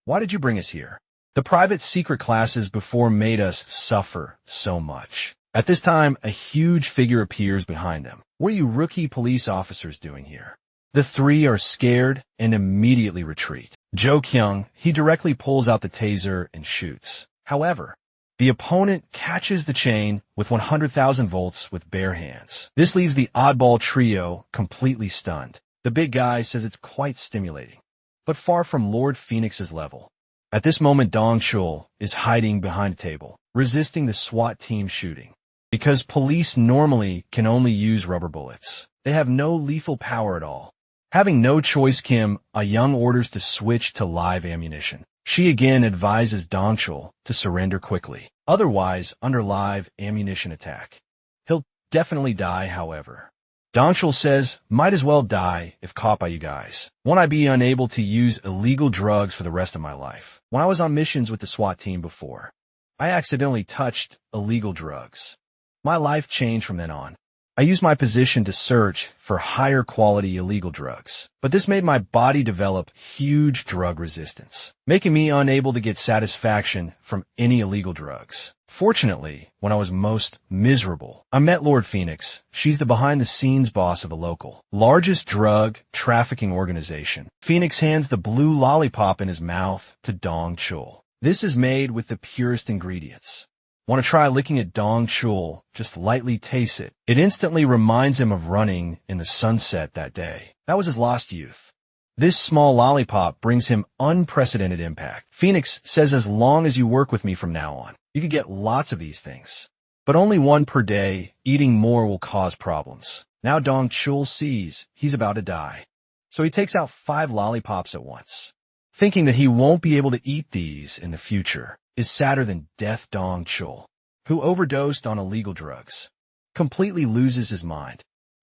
"Why did you bring us here? The private secret classes before made us suffer so much." At this time, a huge figure appears behind them. "What are you rookie police officers doing here?" The three are scared and immediately retreat. Jo Kyung, he directly pulls out the taser and shoots. However, the opponent catches the chain with 100,000 volts with bare hands. This leaves the oddball trio completely stunned. The big guy says it's quite stimulating, but far from Lord Phoenix's level. At this moment, Dong Chul is hiding behind a table, resisting the SWAT team shooting. Because police normally can only use rubber bullets, they have no lethal power at all. Having no choice, Kim A-young orders to switch to live ammunition. She again advises Dong Chul to surrender quickly. Otherwise, under live ammunition attack, he'll definitely die, however. Dong Chul says, "Might as well die if caught by you guys. Won't I be unable to use illegal drugs for the rest of my life? When I was on missions with the SWAT team before, I accidentally touched illegal drugs. My life changed from then on. I used my position to search for higher quality illegal drugs, but this made my body develop huge drug resistance, making me unable to get satisfaction from any illegal drugs. Fortunately, when I was most miserable, I met Lord Phoenix. She's the behind-the-scenes boss of the local, largest drug trafficking organization. Phoenix hands the blue lollipop in his mouth to Dong Chul. This is made with the purest ingredients. Want to try licking at Dong Chul? Just lightly taste it. It instantly reminds him of running in the sunset that day. That was his lost youth. This small lollipop brings him unprecedented impact. Phoenix says as long as you work with me from now on, you can get lots of these things. But only one per day. Eating more will cause problems. Now Dong Chul sees he's about to die. So he takes out 5 lollipops at once. Thinking that he won't be able to eat these in the future is sadder than death. Dong Chul, who overdosed on illegal drugs, completely loses his mind.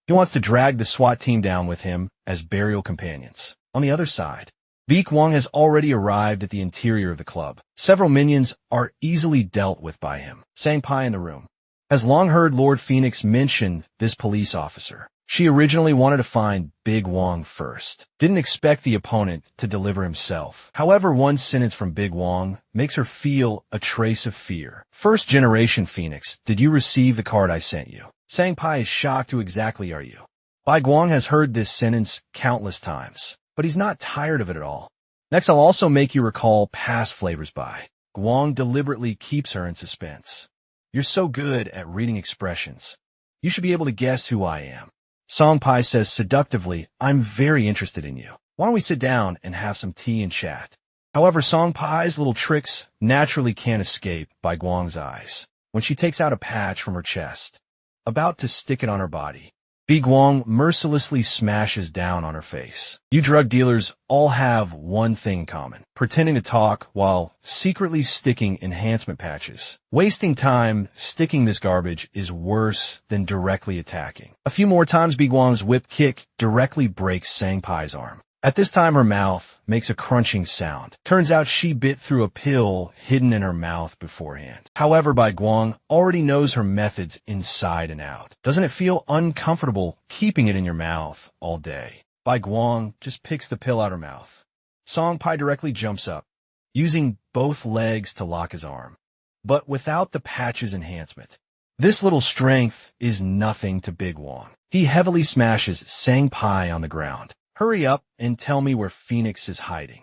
He wants to drag the SWAT team down with him as burial companions. On the other side, Baek Wong has already arrived at the interior of the club. Several minions are easily dealt with by him. Sang-pai in the room has long heard Lord Phoenix mention this police officer. She originally wanted to find Big Wong first. Didn't expect the opponent to deliver himself. However, one sentence from Big Wong makes her feel a trace of fear. First generation Phoenix, did you receive the card I sent you? Sang-pai is shocked. Who exactly are you? Bai Guang has heard this sentence countless times, but he's not tired of it at all. Next, I'll also make you recall past flavors. Bai Guang deliberately keeps her in suspense. You're so good at reading expressions. You should be able to guess who I am. Sang-pai says seductively, I'm very interested in you. Why don't we sit down and have some tea and chat? However, Sang-pai's little tricks naturally can't escape Bai Guang's eyes when she takes out a patch from her chest, about to stick it on her body. Bai Guang mercilessly smashes down on her face. You drug dealers all have one thing in common: pretending to talk while secretly sticking enhancement patches. Wasting time sticking this garbage is worse than directly attacking. A few more times, Bai Guang's whip kick directly breaks Sang-pai's arm. At this time, her mouth makes a crunching sound. Turns out she bit through a pill hidden in her mouth beforehand. However, Bai Guang already knows her methods inside and out. Doesn't it feel uncomfortable keeping it in your mouth all day? Bai Guang just picks the pill out her mouth. Sang-pai directly jumps up, using both legs to lock his arm, but without the patches enhancement. This little strength is nothing to Big Wong. He heavily smashes Sang-pai on the ground. Hurry up and tell me where Phoenix is hiding.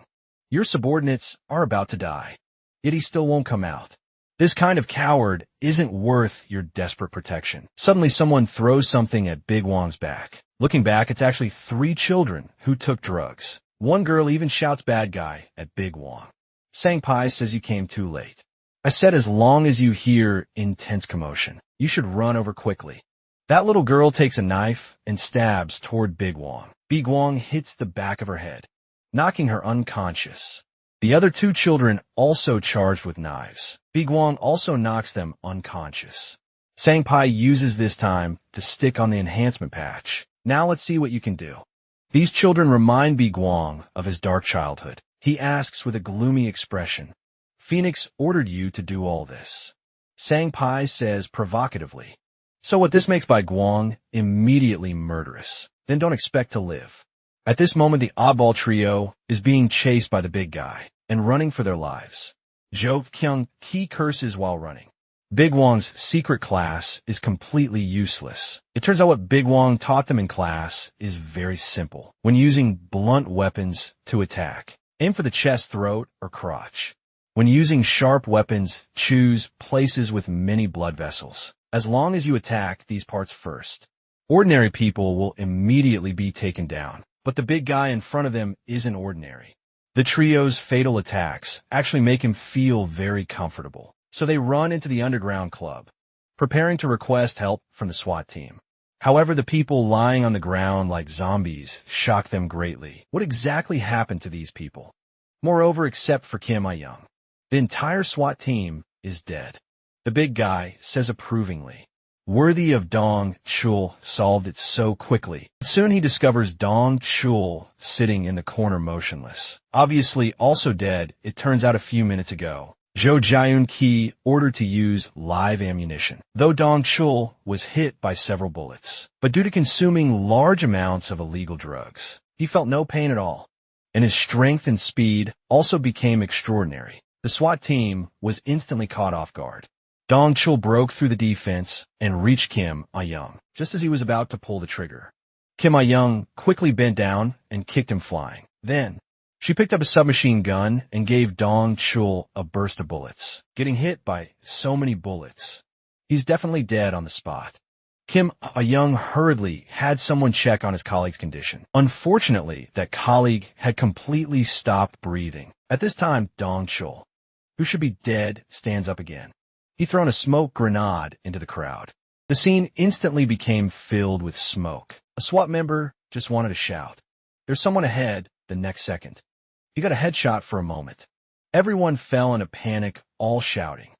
Your subordinates are about to die, yet he still won't come out. This kind of coward isn't worth your desperate protection. Suddenly someone throws something at Big Wong's back. Looking back, it's actually 3 children who took drugs. One girl even shouts bad guy at Big Wong. Sang-pai says you came too late. I said as long as you hear intense commotion, you should run over quickly. That little girl takes a knife and stabs toward Big Wong. Bai Guang hits the back of her head, knocking her unconscious. The other 2 children also charged with knives. Bai Guang also knocks them unconscious. Sang-pai uses this time to stick on the enhancement patch. Now let's see what you can do. These children remind Bai Guang of his dark childhood. He asks with a gloomy expression, Phoenix ordered you to do all this. Sang-pai says provocatively, so what? This makes Bai Guang immediately murderous. Then don't expect to live. At this moment, the oddball trio is being chased by the big guy and running for their lives. Zhou Kyung Ki curses while running. Big Wong's secret class is completely useless. It turns out what Big Wong taught them in class is very simple. When using blunt weapons to attack, aim for the chest, throat, or crotch. When using sharp weapons, choose places with many blood vessels. As long as you attack these parts first, ordinary people will immediately be taken down, but the big guy in front of them isn't ordinary. The trio's fatal attacks actually make him feel very comfortable, so they run into the underground club, preparing to request help from the SWAT team. However, the people lying on the ground like zombies shock them greatly. What exactly happened to these people? Moreover, except for Kim I-young, the entire SWAT team is dead. The big guy says approvingly, worthy of Dong Chul solved it so quickly. Soon he discovers Dong Chul sitting in the corner motionless. Obviously also dead, it turns out a few minutes ago. Zhou Jiayun-ki ordered to use live ammunition, though Dong Chul was hit by several bullets. But due to consuming large amounts of illegal drugs, he felt no pain at all, and his strength and speed also became extraordinary. The SWAT team was instantly caught off guard. Dong Chul broke through the defense and reached Kim Ah-young just as he was about to pull the trigger. Kim Ah-young quickly bent down and kicked him flying. Then, she picked up a submachine gun and gave Dong Chul a burst of bullets, getting hit by so many bullets. He's definitely dead on the spot. Kim Ah-young hurriedly had someone check on his colleague's condition. Unfortunately, that colleague had completely stopped breathing. At this time, Dong Chul, who should be dead, stands up again. He thrown a smoke grenade into the crowd. The scene instantly became filled with smoke. A SWAT member just wanted to shout. There's someone ahead the next second. He got a headshot for a moment. Everyone fell in a panic, all shouting.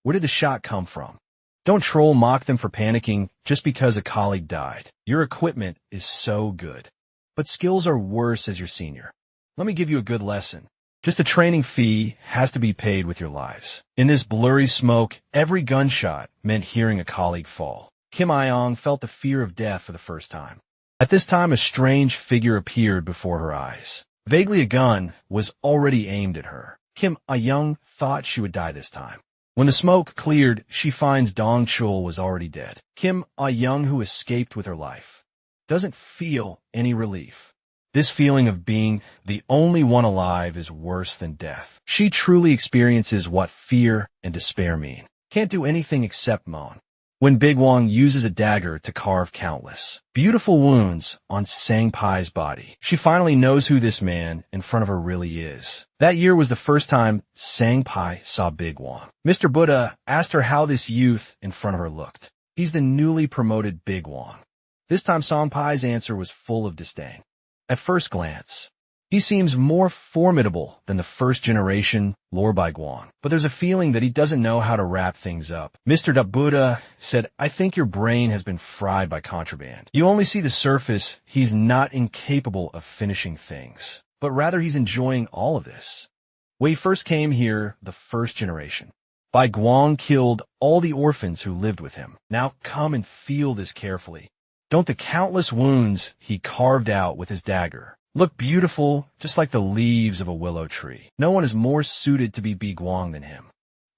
Where did the shot come from? Don't troll mock them for panicking just because a colleague died. Your equipment is so good. But skills are worse as your senior. Let me give you a good lesson. Just a training fee has to be paid with your lives. In this blurry smoke, every gunshot meant hearing a colleague fall. Kim Ah-young felt the fear of death for the first time. At this time, a strange figure appeared before her eyes. Vaguely, a gun was already aimed at her. Kim Ah-young thought she would die this time. When the smoke cleared, she finds Dong Chul was already dead. Kim Ah-young, who escaped with her life, doesn't feel any relief. This feeling of being the only one alive is worse than death. She truly experiences what fear and despair mean. Can't do anything except moan. When Big Wong uses a dagger to carve countless, beautiful wounds on Sang-pai's body, she finally knows who this man in front of her really is. That year was the first time Sang-pai saw Big Wong. Mr. Buddha asked her how this youth in front of her looked. He's the newly promoted Big Wong. This time Sang-pai's answer was full of disdain. At first glance, he seems more formidable than the first-generation Lord Bai Guang, but there's a feeling that he doesn't know how to wrap things up. Mr. Buddha said, I think your brain has been fried by contraband. You only see the surface. He's not incapable of finishing things, but rather he's enjoying all of this. When he first came here, the first generation, Bai Guang killed all the orphans who lived with him. Now come and feel this carefully. Don't the countless wounds he carved out with his dagger look beautiful, just like the leaves of a willow tree? No one is more suited to be Bi Guang than him.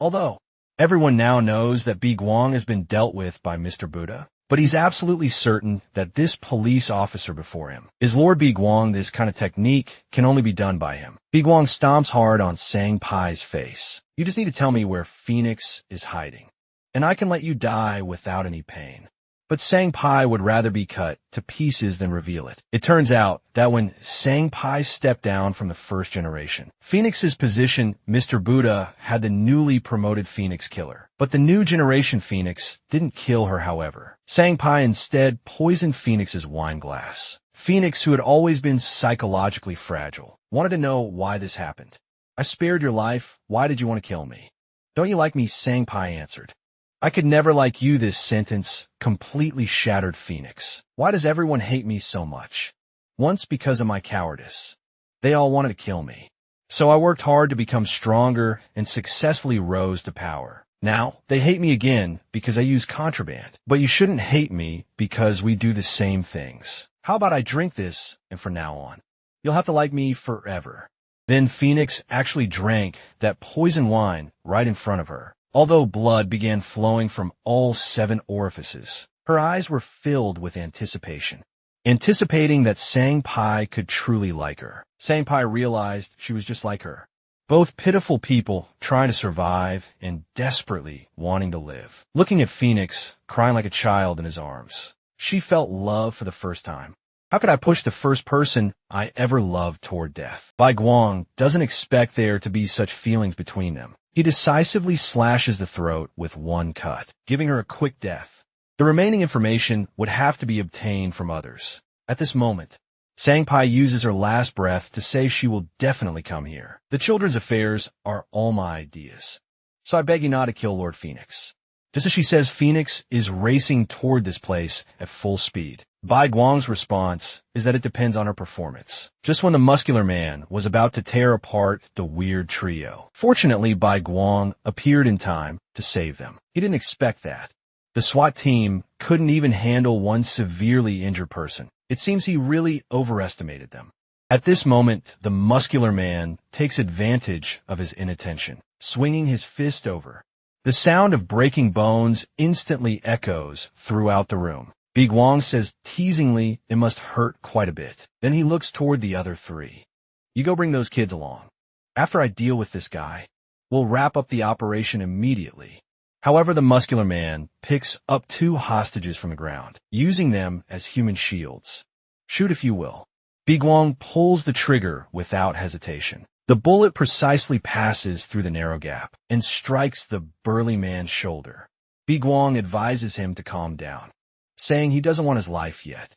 Although, everyone now knows that Bi Guang has been dealt with by Mr. Buddha, but he's absolutely certain that this police officer before him is Lord Bi Guang. This kind of technique can only be done by him. Bi Guang stomps hard on Sang-pai's face. You just need to tell me where Phoenix is hiding, and I can let you die without any pain. But Sang-pai would rather be cut to pieces than reveal it. It turns out that when Sang-pai stepped down from the first generation, Phoenix's position, Mr. Buddha had the newly promoted Phoenix killer. But the new generation Phoenix didn't kill her, however. Sang-pai instead poisoned Phoenix's wine glass. Phoenix, who had always been psychologically fragile, wanted to know why this happened. I spared your life. Why did you want to kill me? Don't you like me? Sang-pai answered. I could never like you. This sentence completely shattered Phoenix. Why does everyone hate me so much? Once because of my cowardice. They all wanted to kill me. So I worked hard to become stronger and successfully rose to power. Now, they hate me again because I use contraband. But you shouldn't hate me because we do the same things. How about I drink this, and from now on, you'll have to like me forever. Then Phoenix actually drank that poison wine right in front of her. Although blood began flowing from all 7 orifices, her eyes were filled with anticipation, anticipating that Sang-pai could truly like her. Sang-pai realized she was just like her, both pitiful people trying to survive and desperately wanting to live. Looking at Phoenix, crying like a child in his arms, she felt love for the first time. How could I push the first person I ever loved toward death? Bai Guang doesn't expect there to be such feelings between them. He decisively slashes the throat with one cut, giving her a quick death. The remaining information would have to be obtained from others. At this moment, Sang-pai uses her last breath to say she will definitely come here. The children's affairs are all my ideas, so I beg you not to kill Lord Phoenix. Just as she says, Phoenix is racing toward this place at full speed. Bai Guang's response is that it depends on her performance. Just when the muscular man was about to tear apart the weird trio, fortunately Bai Guang appeared in time to save them. He didn't expect that. The SWAT team couldn't even handle one severely injured person. It seems he really overestimated them. At this moment, the muscular man takes advantage of his inattention, swinging his fist over. The sound of breaking bones instantly echoes throughout the room. Bai Guang says teasingly it must hurt quite a bit. Then he looks toward the other three. You go bring those kids along. After I deal with this guy, we'll wrap up the operation immediately. However, the muscular man picks up 2 hostages from the ground, using them as human shields. Shoot if you will. Bai Guang pulls the trigger without hesitation. The bullet precisely passes through the narrow gap and strikes the burly man's shoulder. Bai Guang advises him to calm down, saying he doesn't want his life yet.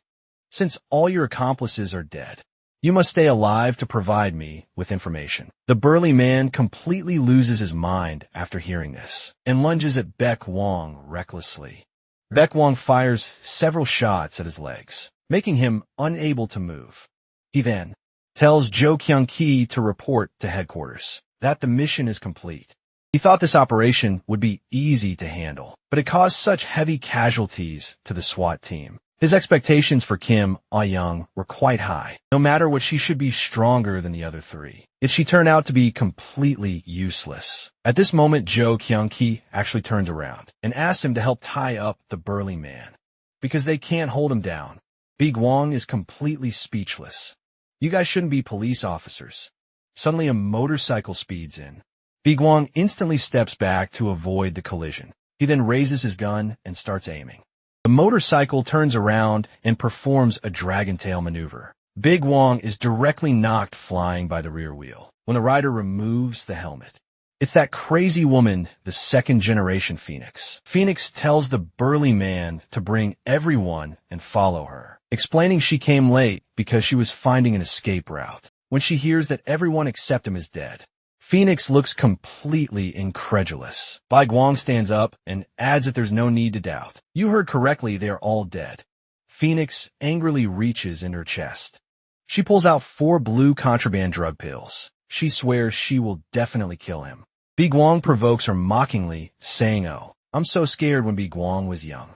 Since all your accomplices are dead, you must stay alive to provide me with information. The burly man completely loses his mind after hearing this and lunges at Bai Guang recklessly. Bai Guang fires several shots at his legs, making him unable to move. He then tells Zhou Qiangqi to report to headquarters that the mission is complete. He thought this operation would be easy to handle, but it caused such heavy casualties to the SWAT team. His expectations for Kim Ah-young were quite high. No matter what, she should be stronger than the other 3. Yet she turned out to be completely useless. At this moment, Zhou Qiangqi actually turns around and asks him to help tie up the burly man, because they can't hold him down. Bai Guang is completely speechless. You guys shouldn't be police officers. Suddenly a motorcycle speeds in. Bai Guang instantly steps back to avoid the collision. He then raises his gun and starts aiming. The motorcycle turns around and performs a dragon tail maneuver. Bai Guang is directly knocked flying by the rear wheel when the rider removes the helmet. It's that crazy woman, the second-generation Phoenix. Phoenix tells the burly man to bring everyone and follow her, explaining she came late because she was finding an escape route. When she hears that everyone except him is dead, Phoenix looks completely incredulous. Bai Guang stands up and adds that there's no need to doubt. You heard correctly, they are all dead. Phoenix angrily reaches in her chest. She pulls out 4 blue contraband drug pills. She swears she will definitely kill him. Bai Guang provokes her mockingly, saying, "Oh, I'm so scared." When Bai Guang was young,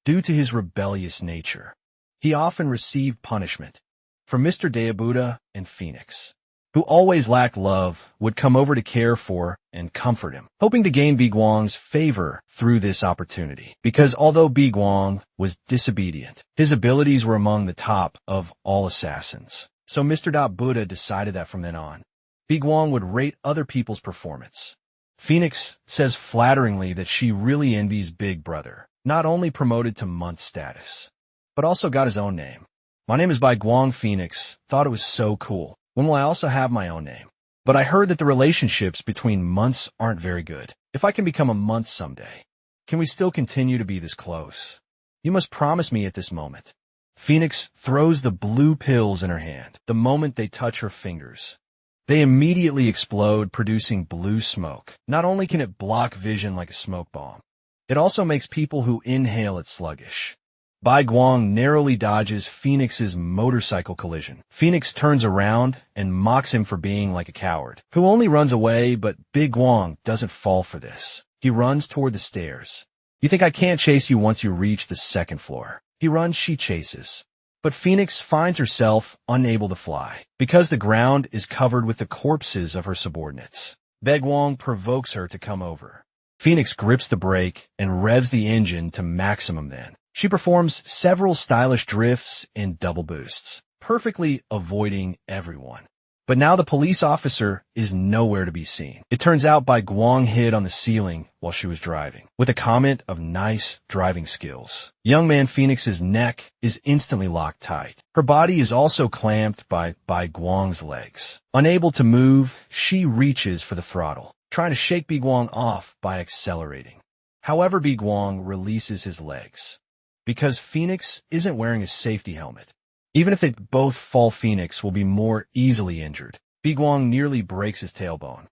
due to his rebellious nature, he often received punishment from Mr. Deabuda and Phoenix, who always lacked love, would come over to care for and comfort him, hoping to gain Bai Guang's favor through this opportunity. Because although Bai Guang was disobedient, his abilities were among the top of all assassins. So Mr. Buddha decided that from then on, Bai Guang would rate other people's performance. Phoenix says flatteringly that she really envies Big Brother, not only promoted to month status, but also got his own name. My name is Bai Guang. Phoenix thought it was so cool. When will I also have my own name? But I heard that the relationships between months aren't very good. If I can become a month someday, can we still continue to be this close? You must promise me at this moment. Phoenix throws the blue pills in her hand. The moment they touch her fingers, they immediately explode, producing blue smoke. Not only can it block vision like a smoke bomb, it also makes people who inhale it sluggish. Bai Guang narrowly dodges Phoenix's motorcycle collision. Phoenix turns around and mocks him for being like a coward, who only runs away, but Bai Guang doesn't fall for this. He runs toward the stairs. You think I can't chase you once you reach the 2nd floor? He runs, she chases. But Phoenix finds herself unable to fly, because the ground is covered with the corpses of her subordinates. Bai Guang provokes her to come over. Phoenix grips the brake and revs the engine to maximum then. She performs several stylish drifts and double boosts, perfectly avoiding everyone. But now the police officer is nowhere to be seen. It turns out Bai Guang hid on the ceiling while she was driving, with a comment of nice driving skills. Young man Phoenix's neck is instantly locked tight. Her body is also clamped by Bai Guang's legs. Unable to move, she reaches for the throttle, trying to shake Bai Guang off by accelerating. However, Bai Guang releases his legs, because Phoenix isn't wearing a safety helmet. Even if they both fall, Phoenix will be more easily injured. Bai Guang nearly breaks his tailbone.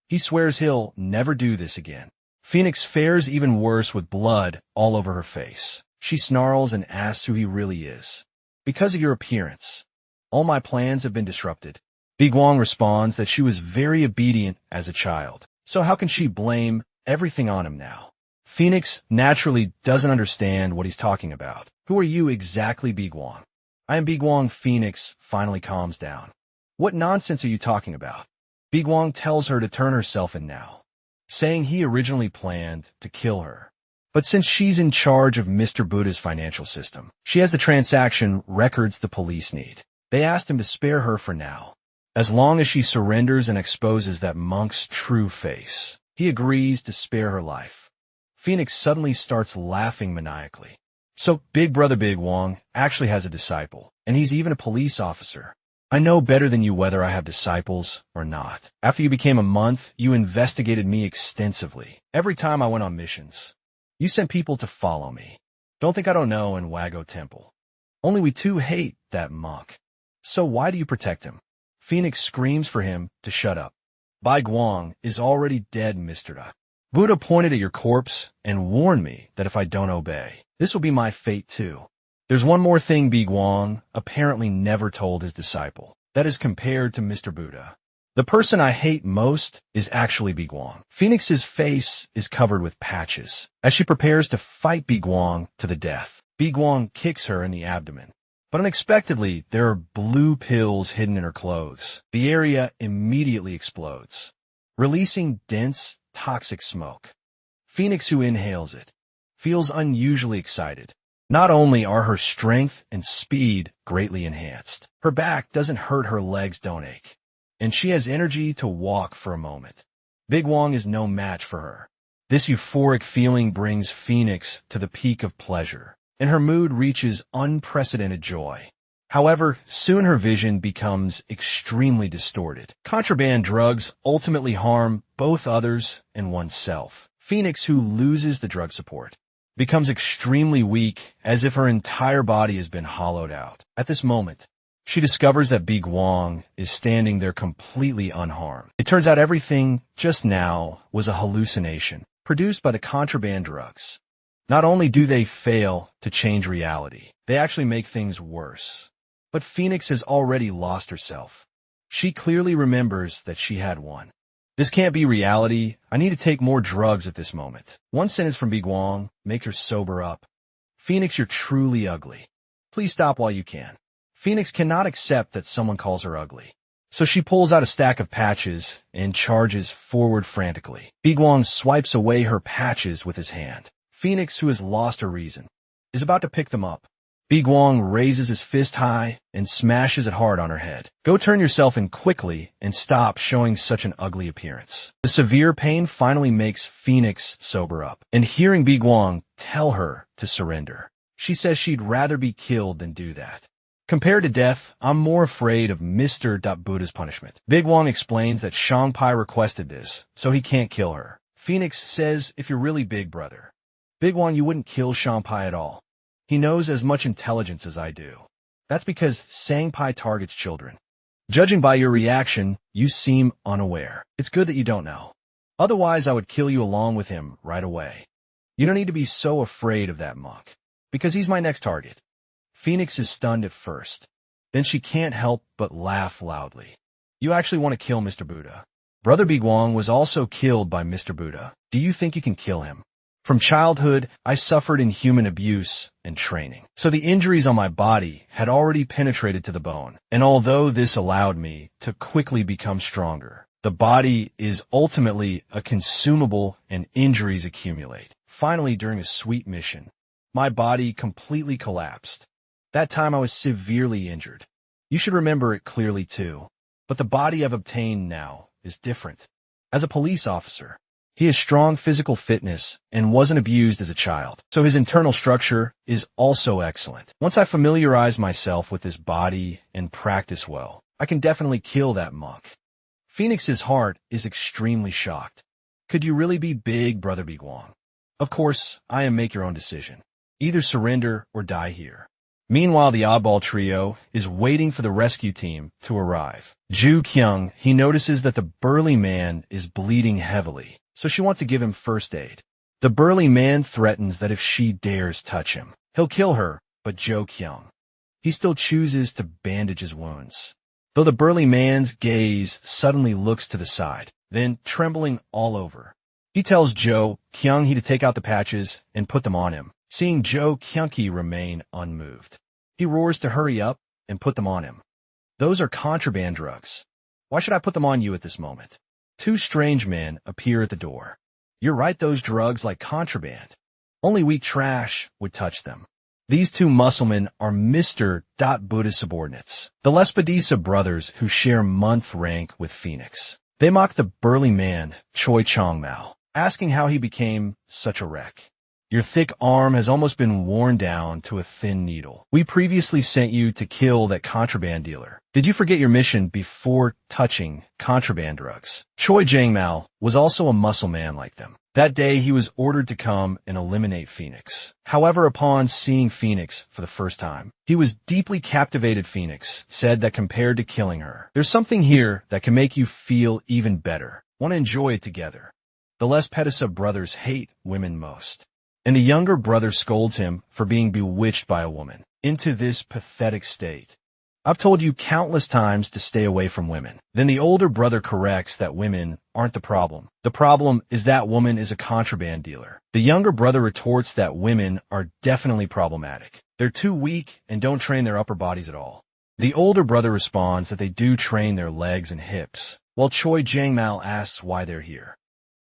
He swears he'll never do this again. Phoenix fares even worse with blood all over her face. She snarls and asks who he really is. Because of your appearance. All my plans have been disrupted. Biguang responds that she was very obedient as a child. So how can she blame everything on him now? Phoenix naturally doesn't understand what he's talking about. Who are you exactly, Biguang? I am Biguang. Phoenix finally calms down. What nonsense are you talking about? Biguang tells her to turn herself in now, saying he originally planned to kill her. But since she's in charge of Mr. Buddha's financial system, she has the transaction records the police need. They asked him to spare her for now, as long as she surrenders and exposes that monk's true face. He agrees to spare her life. Phoenix suddenly starts laughing maniacally. So Big Brother Biguang actually has a disciple, and he's even a police officer. I know better than you whether I have disciples or not. After you became a month, you investigated me extensively. Every time I went on missions, you sent people to follow me. Don't think I don't know in Wago Temple. Only we two hate that monk. So why do you protect him? Phoenix screams for him to shut up. Biguang is already dead, Mr. Da. Buddha pointed at your corpse and warned me that if I don't obey, this will be my fate too. There's one more thing Biguang apparently never told his disciple. That is compared to Mr. Buddha. The person I hate most is actually Biguang. Phoenix's face is covered with patches as she prepares to fight Biguang to the death. Biguang kicks her in the abdomen. But unexpectedly, there are blue pills hidden in her clothes. The area immediately explodes, releasing dense, toxic smoke. Phoenix, who inhales it, feels unusually excited. Not only are her strength and speed greatly enhanced, her back doesn't hurt, her legs don't ache, and she has energy to walk for a moment. Biguang is no match for her. This euphoric feeling brings Phoenix to the peak of pleasure, and her mood reaches unprecedented joy. However, soon her vision becomes extremely distorted. Contraband drugs ultimately harm both others and oneself. Phoenix, who loses the drug support, becomes extremely weak, as if her entire body has been hollowed out. At this moment, she discovers that Biguang is standing there completely unharmed. It turns out everything just now was a hallucination produced by the contraband drugs. Not only do they fail to change reality, they actually make things worse. But Phoenix has already lost herself. She clearly remembers that she had one. This can't be reality. I need to take more drugs at this moment. One sentence from Biguang makes her sober up. Phoenix, you're truly ugly. Please stop while you can. Phoenix cannot accept that someone calls her ugly. So she pulls out a stack of patches and charges forward frantically. Biguang swipes away her patches with his hand. Phoenix, who has lost her reason, is about to pick them up. Biguang raises his fist high and smashes it hard on her head. Go turn yourself in quickly and stop showing such an ugly appearance. The severe pain finally makes Phoenix sober up, and hearing Biguang tell her to surrender, she says she'd rather be killed than do that. Compared to death, I'm more afraid of Mr. Buddha's punishment. Biguang explains that Shangpai requested this, so he can't kill her. Phoenix says, if you're really Big Brother, Biguang, you wouldn't kill Shangpai at all. He knows as much intelligence as I do. That's because Sangpai targets children. Judging by your reaction, you seem unaware. It's good that you don't know. Otherwise, I would kill you along with him right away. You don't need to be so afraid of that monk, because he's my next target. Phoenix is stunned at first. Then she can't help but laugh loudly. You actually want to kill Mr. Buddha. Brother Biguang was also killed by Mr. Buddha. Do you think you can kill him? From childhood, I suffered inhuman abuse and training. So the injuries on my body had already penetrated to the bone. And although this allowed me to quickly become stronger, the body is ultimately a consumable and injuries accumulate. Finally, during a sweet mission, my body completely collapsed. That time I was severely injured. You should remember it clearly too. But the body I've obtained now is different. As a police officer, he has strong physical fitness and wasn't abused as a child, so his internal structure is also excellent. Once I familiarize myself with this body and practice well, I can definitely kill that monk. Phoenix's heart is extremely shocked. Could you really be Big Brother Biguang? Of course, I am make your own decision. Either surrender or die here. Meanwhile, the oddball trio is waiting for the rescue team to arrive. Ju Kyung, he notices that the burly man is bleeding heavily, so she wants to give him first aid. The burly man threatens that if she dares touch him, He'll kill her, but Jo Kyung. He still chooses to bandage his wounds. Though the burly man's gaze suddenly looks to the side, then trembling all over. He tells Jo Kyung-hee to take out the patches and put them on him, seeing Jo Kyung-hee remain unmoved. He roars to hurry up and put them on him. Those are contraband drugs. Why should I put them on you at this moment? Two strange men appear at the door. You're right, those drugs like contraband. Only weak trash would touch them. These two musclemen are Mr. Buddha's subordinates, the Lespedisa brothers who share month rank with Phoenix. They mock the burly man, Choi Chong-mao, asking how he became such a wreck. Your thick arm has almost been worn down to a thin needle. We previously sent you to kill that contraband dealer. Did you forget your mission before touching contraband drugs? Choi Chong-mao was also a muscle man like them. That day, he was ordered to come and eliminate Phoenix. However, upon seeing Phoenix for the first time, he was deeply captivated. Phoenix said that compared to killing her, there's something here that can make you feel even better. Want to enjoy it together. The Lespedisa brothers hate women most, and the younger brother scolds him for being bewitched by a woman into this pathetic state. I've told you countless times to stay away from women. Then the older brother corrects that women aren't the problem. The problem is that woman is a contraband dealer. The younger brother retorts that women are definitely problematic. They're too weak and don't train their upper bodies at all. The older brother responds that they do train their legs and hips, while Choi Chong-mao asks why they're here.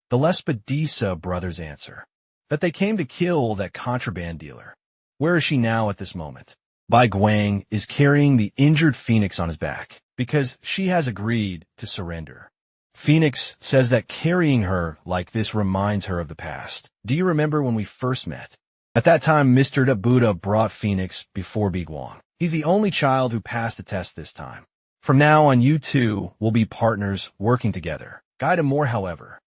The Lespedisa brothers answer that they came to kill that contraband dealer. Where is she now at this moment? Bai Guang is carrying the injured Phoenix on his back because she has agreed to surrender. Phoenix says that carrying her like this reminds her of the past. Do you remember when we first met? At that time, Mr. Buddha brought Phoenix before Bai Guang. He's the only child who passed the test this time. From now on, you two will be partners working together. Guide him more, however.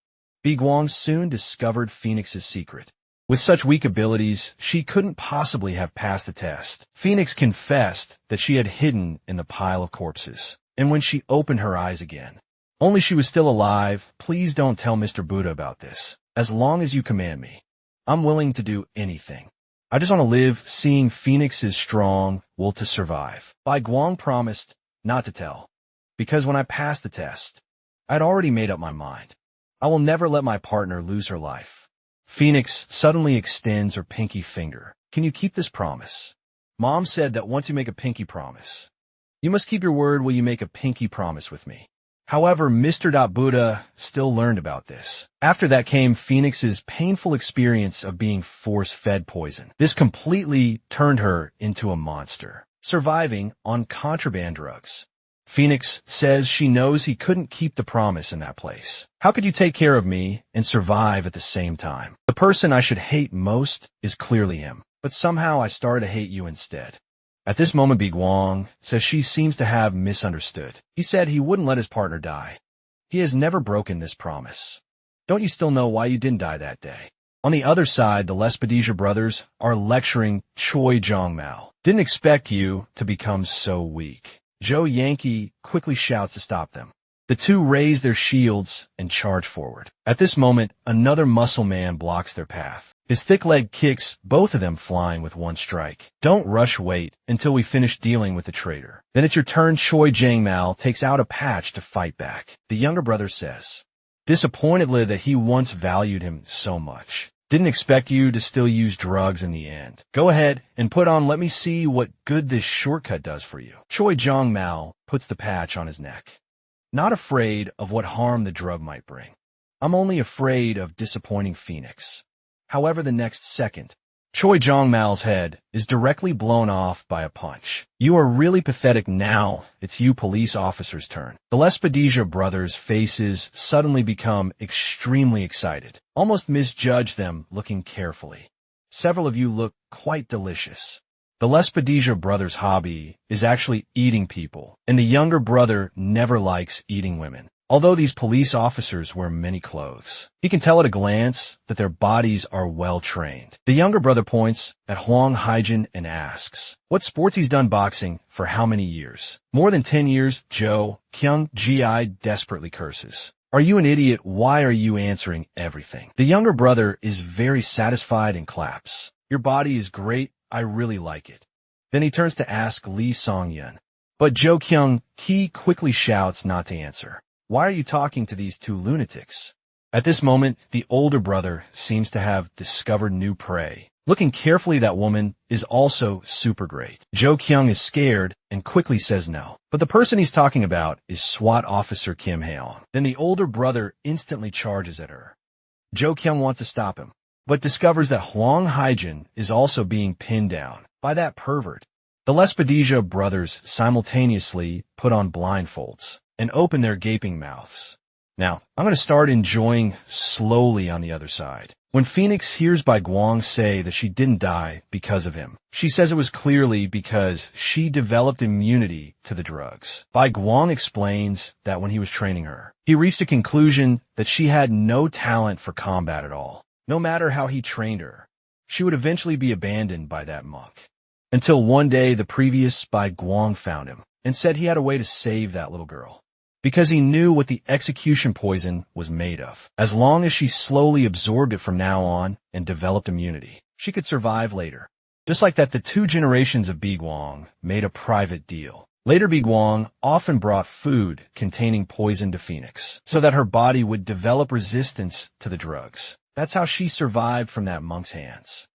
Bai Guang soon discovered Phoenix's secret. With such weak abilities, she couldn't possibly have passed the test. Phoenix confessed that she had hidden in the pile of corpses, and when she opened her eyes again, only she was still alive. Please don't tell Mr. Buddha about this. As long as you command me, I'm willing to do anything. I just want to live seeing Phoenix's strong will to survive. Bai Guang promised not to tell, because when I passed the test, I'd already made up my mind. I will never let my partner lose her life. Phoenix suddenly extends her pinky finger. Can you keep this promise? Mom said that once you make a pinky promise, you must keep your word. Will you make a pinky promise with me? However, Mr. Buddha still learned about this. After that came Phoenix's painful experience of being force-fed poison. This completely turned her into a monster, surviving on contraband drugs. Phoenix says she knows he couldn't keep the promise in that place. How could you take care of me and survive at the same time? The person I should hate most is clearly him, but somehow I started to hate you instead. At this moment, Bai Guang says she seems to have misunderstood. He said he wouldn't let his partner die. He has never broken this promise. Don't you still know why you didn't die that day? On the other side, the Lespedisa brothers are lecturing Choi Chong-mao. Didn't expect you to become so weak. Joe Yankee quickly shouts to stop them. The two raise their shields and charge forward. At this moment, another muscle man blocks their path. His thick leg kicks both of them flying with one strike. Don't rush, wait until we finish dealing with the traitor. Then it's your turn. Choi Chong-mao takes out a patch to fight back. The younger brother says, disappointedly, that he once valued him so much. Didn't expect you to still use drugs in the end. Go ahead and put on. Let me see what good this shortcut does for you. Choi Chong-mao puts the patch on his neck. Not afraid of what harm the drug might bring. I'm only afraid of disappointing Phoenix. However, the next second, Choi Chong-mao's head is directly blown off by a punch. You are really pathetic now. It's you police officer's turn. The Lespedisa brothers' faces suddenly become extremely excited. Almost misjudge them looking carefully. Several of you look quite delicious. The Lespedisa brothers' hobby is actually eating people, and the younger brother never likes eating women. Although these police officers wear many clothes, he can tell at a glance that their bodies are well trained. The younger brother points at Huang Haijin and asks what sports he's done boxing for how many years. More than 10 years, Jo Kyung-gi desperately curses. Are you an idiot? Why are you answering everything? The younger brother is very satisfied and claps. Your body is great. I really like it. Then he turns to ask Lee Song-yun. But Jo Kyung-hee quickly shouts not to answer. Why are you talking to these two lunatics? At this moment, the older brother seems to have discovered new prey. Looking carefully, that woman is also super great. Jo Kyung is scared and quickly says no. But the person he's talking about is SWAT officer Kim Hae-on. Then the older brother instantly charges at her. Jo Kyung wants to stop him, but discovers that Hwang Hae-jin is also being pinned down by that pervert. The Lespedisia brothers simultaneously put on blindfolds and open their gaping mouths. Now, I'm going to start enjoying slowly on the other side. When Phoenix hears Bai Guang say that she didn't die because of him, she says it was clearly because she developed immunity to the drugs. Bai Guang explains that when he was training her, he reached a conclusion that she had no talent for combat at all. No matter how he trained her, she would eventually be abandoned by that monk. Until one day the previous Bai Guang found him and said he had a way to save that little girl, because he knew what the execution poison was made of. As long as she slowly absorbed it from now on and developed immunity, she could survive later. Just like that, the two generations of Biguang made a private deal. Later, Biguang often brought food containing poison to Phoenix so that her body would develop resistance to the drugs. That's how she survived from that monk's hands.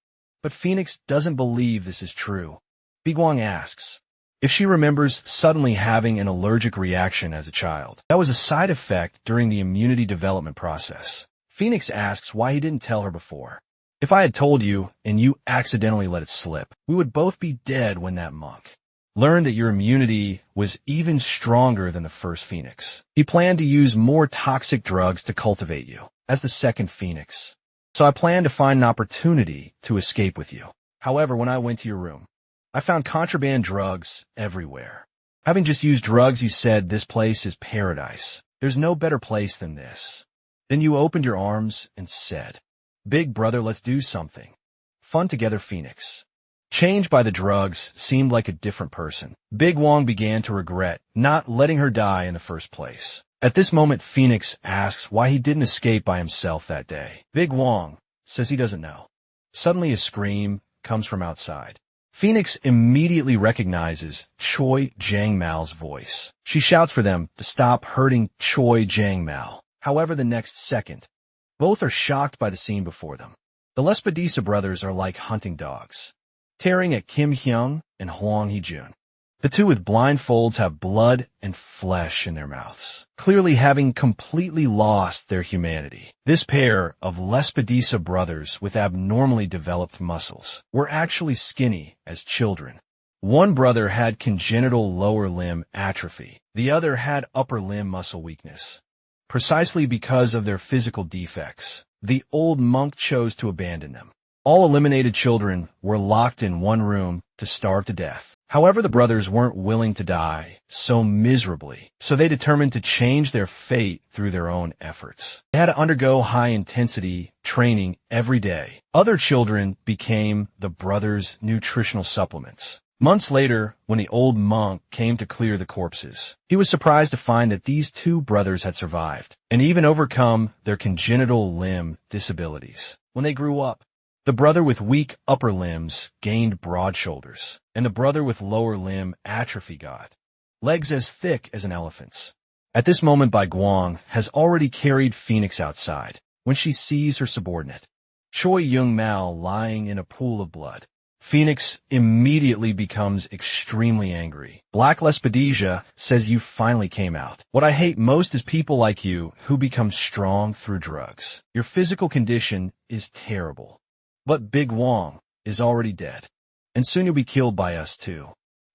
But Phoenix doesn't believe this is true. Biguang asks if she remembers suddenly having an allergic reaction as a child. That was a side effect during the immunity development process. Phoenix asks why he didn't tell her before. If I had told you and you accidentally let it slip, we would both be dead when that monk learned that your immunity was even stronger than the first Phoenix. He planned to use more toxic drugs to cultivate you as the second Phoenix. So I planned to find an opportunity to escape with you. However, when I went to your room, I found contraband drugs everywhere. Having just used drugs, you said this place is paradise. There's no better place than this. Then you opened your arms and said, "Big brother, let's do something. Fun together, Phoenix." Changed by the drugs, seemed like a different person. Big Wong began to regret not letting her die in the first place. At this moment, Phoenix asks why he didn't escape by himself that day. Big Wong says he doesn't know. Suddenly a scream comes from outside. Phoenix immediately recognizes Choi Jang-mal's voice. She shouts for them to stop hurting Choi Jang-mal. However, the next second, both are shocked by the scene before them. The Lespedisa brothers are like hunting dogs, tearing at Kim Hyung and Hwang Hee-jun. The two with blindfolds have blood and flesh in their mouths, clearly having completely lost their humanity. This pair of Lespedisa brothers with abnormally developed muscles were actually skinny as children. One brother had congenital lower limb atrophy. The other had upper limb muscle weakness. Precisely because of their physical defects, the old monk chose to abandon them. All eliminated children were locked in one room to starve to death. However, the brothers weren't willing to die so miserably, so they determined to change their fate through their own efforts. They had to undergo high-intensity training every day. Other children became the brothers' nutritional supplements. Months later, when the old monk came to clear the corpses, he was surprised to find that these two brothers had survived and even overcome their congenital limb disabilities. When they grew up, the brother with weak upper limbs gained broad shoulders, and the brother with lower limb atrophy got legs as thick as an elephant's. At this moment, Bai Guang has already carried Phoenix outside when she sees her subordinate, Choi Young-mal, lying in a pool of blood. Phoenix immediately becomes extremely angry. Black Lespedisia says you finally came out. What I hate most is people like you who become strong through drugs. Your physical condition is terrible. But Big Wong is already dead, and soon you'll be killed by us too.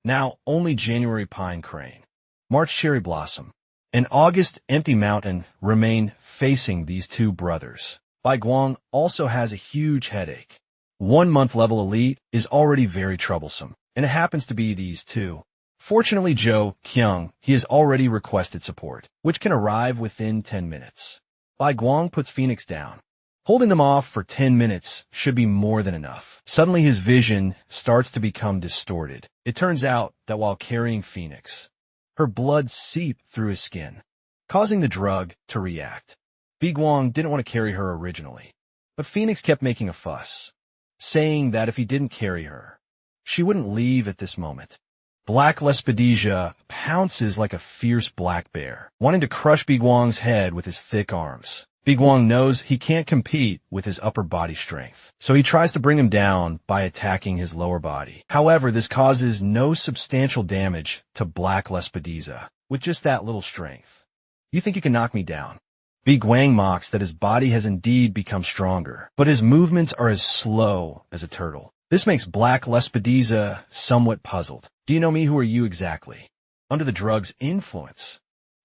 Now only January Pine Crane, March Cherry Blossom, and August Empty Mountain remain facing these two brothers. Bai Guang also has a huge headache. 1 month level elite is already very troublesome, and it happens to be these two. Fortunately, Jo Kyung, he has already requested support, which can arrive within 10 minutes. Bai Guang puts Phoenix down. Holding them off for 10 minutes should be more than enough. Suddenly his vision starts to become distorted. It turns out that while carrying Phoenix, her blood seeped through his skin, causing the drug to react. Biguang didn't want to carry her originally, but Phoenix kept making a fuss, saying that if he didn't carry her, She wouldn't leave at this moment. Black Lespedesia pounces like a fierce black bear, wanting to crush Biguang's head with his thick arms. Biguang knows he can't compete with his upper body strength, so he tries to bring him down by attacking his lower body. However, this causes no substantial damage to Black Lespedesia with just that little strength. You think you can knock me down? Biguang mocks that his body has indeed become stronger, but his movements are as slow as a turtle. This makes Black Lespedesia somewhat puzzled. Do you know me? Who are you exactly? Under the drug's influence,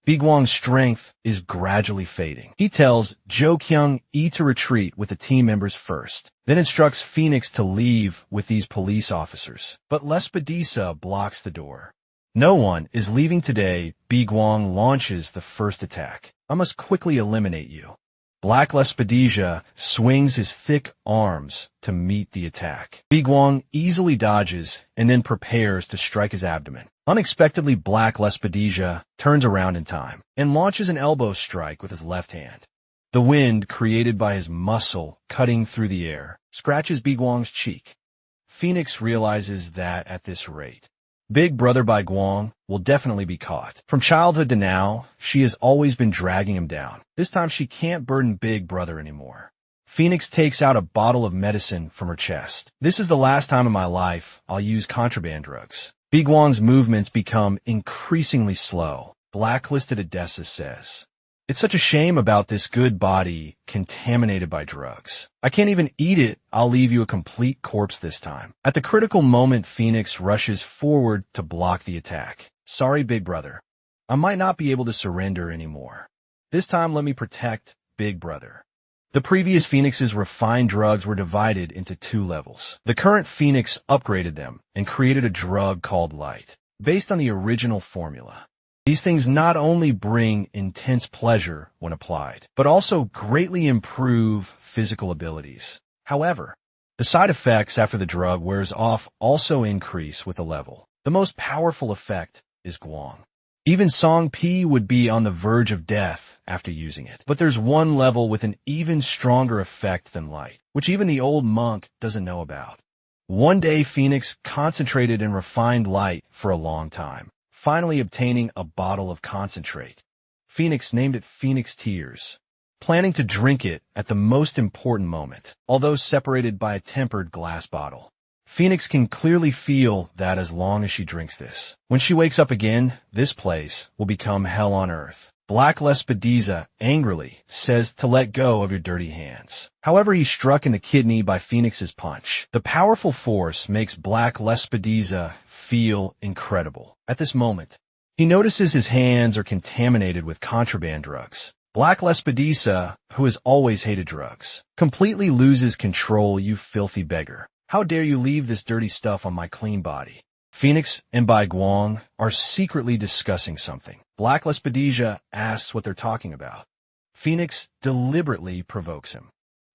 Biguang's strength is gradually fading. He tells Jo Kyung-e to retreat with the team members first, then instructs Phoenix to leave with these police officers. But Lespedesia blocks the door. No one is leaving today. Biguang launches the first attack. I must quickly eliminate you. Black Lespedesia swings his thick arms to meet the attack. Biguang easily dodges and then prepares to strike his abdomen. Unexpectedly, Black Lespedesia turns around in time and launches an elbow strike with his left hand. The wind created by his muscle cutting through the air scratches Biguang's cheek. Phoenix realizes that at this rate, Big Brother Biguang will definitely be caught. From childhood to now, she has always been dragging him down. This time she can't burden Big Brother anymore. Phoenix takes out a bottle of medicine from her chest. This is the last time in my life I'll use contraband drugs. Biguang's movements become increasingly slow. Blacklisted Odessa says, "It's such a shame about this good body contaminated by drugs. I can't even eat it. I'll leave you a complete corpse this time." At the critical moment, Phoenix rushes forward to block the attack. "Sorry, Big Brother. I might not be able to surrender anymore. This time let me protect Big Brother." The previous Phoenix's refined drugs were divided into two levels. The current Phoenix upgraded them and created a drug called Light, based on the original formula. These things not only bring intense pleasure when applied, but also greatly improve physical abilities. However, the side effects after the drug wears off also increase with the level. The most powerful effect is Guang. Even Song Pi would be on the verge of death after using it. But there's one level with an even stronger effect than Light, which even the old monk doesn't know about. One day, Phoenix concentrated and refined Light for a long time, finally obtaining a bottle of concentrate. Phoenix named it Phoenix Tears, planning to drink it at the most important moment, although separated by a tempered glass bottle. Phoenix can clearly feel that as long as she drinks this. When she wakes up again, this place will become hell on earth. Black Lespedesia angrily says to let go of your dirty hands. However, he's struck in the kidney by Phoenix's punch. The powerful force makes Black Lespedesia feel incredible. At this moment, he notices his hands are contaminated with contraband drugs. Black Lespedesia, who has always hated drugs, completely loses control. "You filthy beggar. How dare you leave this dirty stuff on my clean body?" Phoenix and Biguang are secretly discussing something. Black Lespedesia asks what they're talking about. Phoenix deliberately provokes him.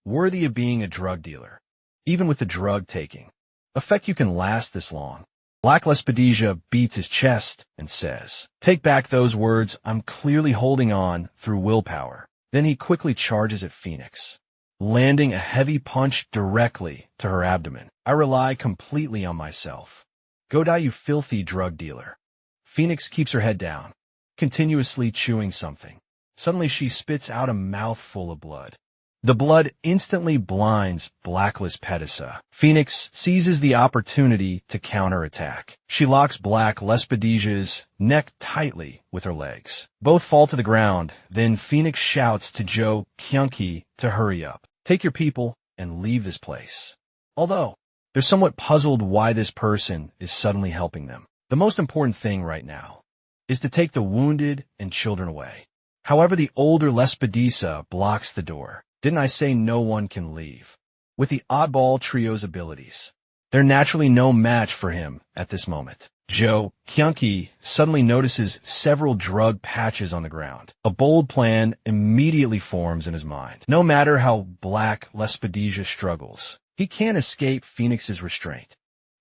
"Worthy of being a drug dealer. Even with the drug taking effect, you can last this long." Black Lespedesia beats his chest and says, "Take back those words. I'm clearly holding on through willpower." Then he quickly charges at Phoenix, landing a heavy punch directly to her abdomen. "I rely completely on myself. Go die, you filthy drug dealer." Phoenix keeps her head down, continuously chewing something. Suddenly she spits out a mouthful of blood. The blood instantly blinds Black Lespedesia. Phoenix seizes the opportunity to counterattack. She locks Black Lespedesia's neck tightly with her legs. Both fall to the ground. Then Phoenix shouts to Jo Kyung-e to hurry up. "Take your people and leave this place." Although they're somewhat puzzled why this person is suddenly helping them. The most important thing right now is to take the wounded and children away. However, the older Lespedesia blocks the door. "Didn't I say no one can leave?" With the oddball trio's abilities, they're naturally no match for him at this moment. Jo Kyung-e suddenly notices several drug patches on the ground. A bold plan immediately forms in his mind. No matter how Black Lespedesia struggles, he can't escape Phoenix's restraint.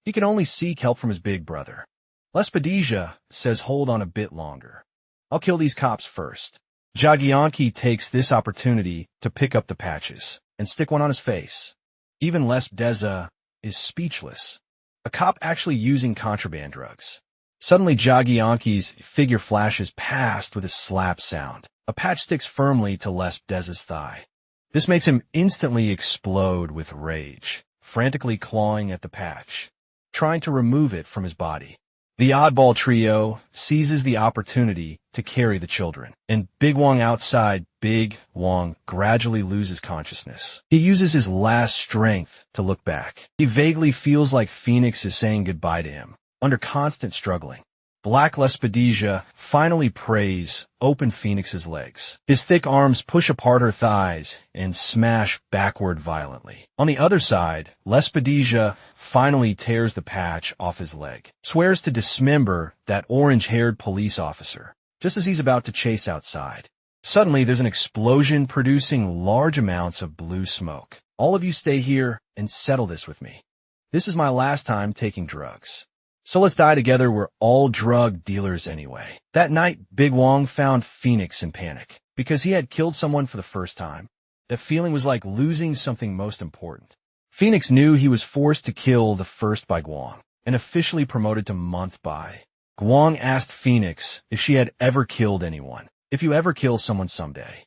He can only seek help from his big brother. Lespedesia says, "Hold on a bit longer. I'll kill these cops first." Jagianki takes this opportunity to pick up the patches and stick one on his face. Even Lespedesia is speechless. A cop actually using contraband drugs. Suddenly, Jagyanki's figure flashes past with a slap sound. A patch sticks firmly to Lespedez's thigh. This makes him instantly explode with rage, frantically clawing at the patch, trying to remove it from his body. The oddball trio seizes the opportunity to carry the children, and Big Wong outside, Big Wong gradually loses consciousness. He uses his last strength to look back. He vaguely feels like Phoenix is saying goodbye to him, under constant struggling. Black Lespedeza finally prays open Phoenix's legs. His thick arms push apart her thighs and smash backward violently. On the other side, Lespedeza finally tears the patch off his leg, swears to dismember that orange-haired police officer, just as he's about to chase outside. Suddenly, there's an explosion producing large amounts of blue smoke. All of you stay here and settle this with me. This is my last time taking drugs. So let's die together, we're all drug dealers anyway. That night, Big Wong found Phoenix in panic, because he had killed someone for the first time. That feeling was like losing something most important. Phoenix knew he was forced to kill the first by Guang, and officially promoted to month by. Guang asked Phoenix if she had ever killed anyone. If you ever kill someone someday,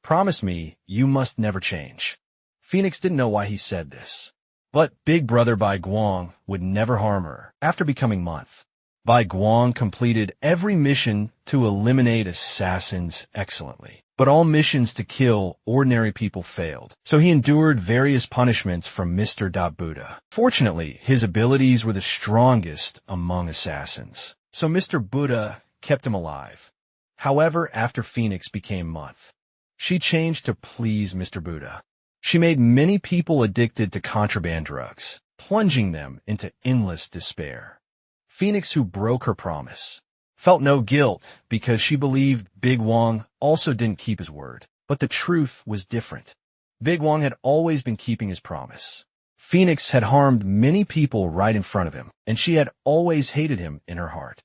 promise me you must never change. Phoenix didn't know why he said this. But Big Brother Bai Guang would never harm her. After becoming month, Bai Guang completed every mission to eliminate assassins excellently. But all missions to kill ordinary people failed, so he endured various punishments from Mr. Buddha. Fortunately, his abilities were the strongest among assassins, so Mr. Buddha kept him alive. However, after Phoenix became month, she changed to please Mr. Buddha. She made many people addicted to contraband drugs, plunging them into endless despair. Phoenix, who broke her promise, felt no guilt because she believed Big Wong also didn't keep his word. But the truth was different. Big Wong had always been keeping his promise. Phoenix had harmed many people right in front of him, and she had always hated him in her heart.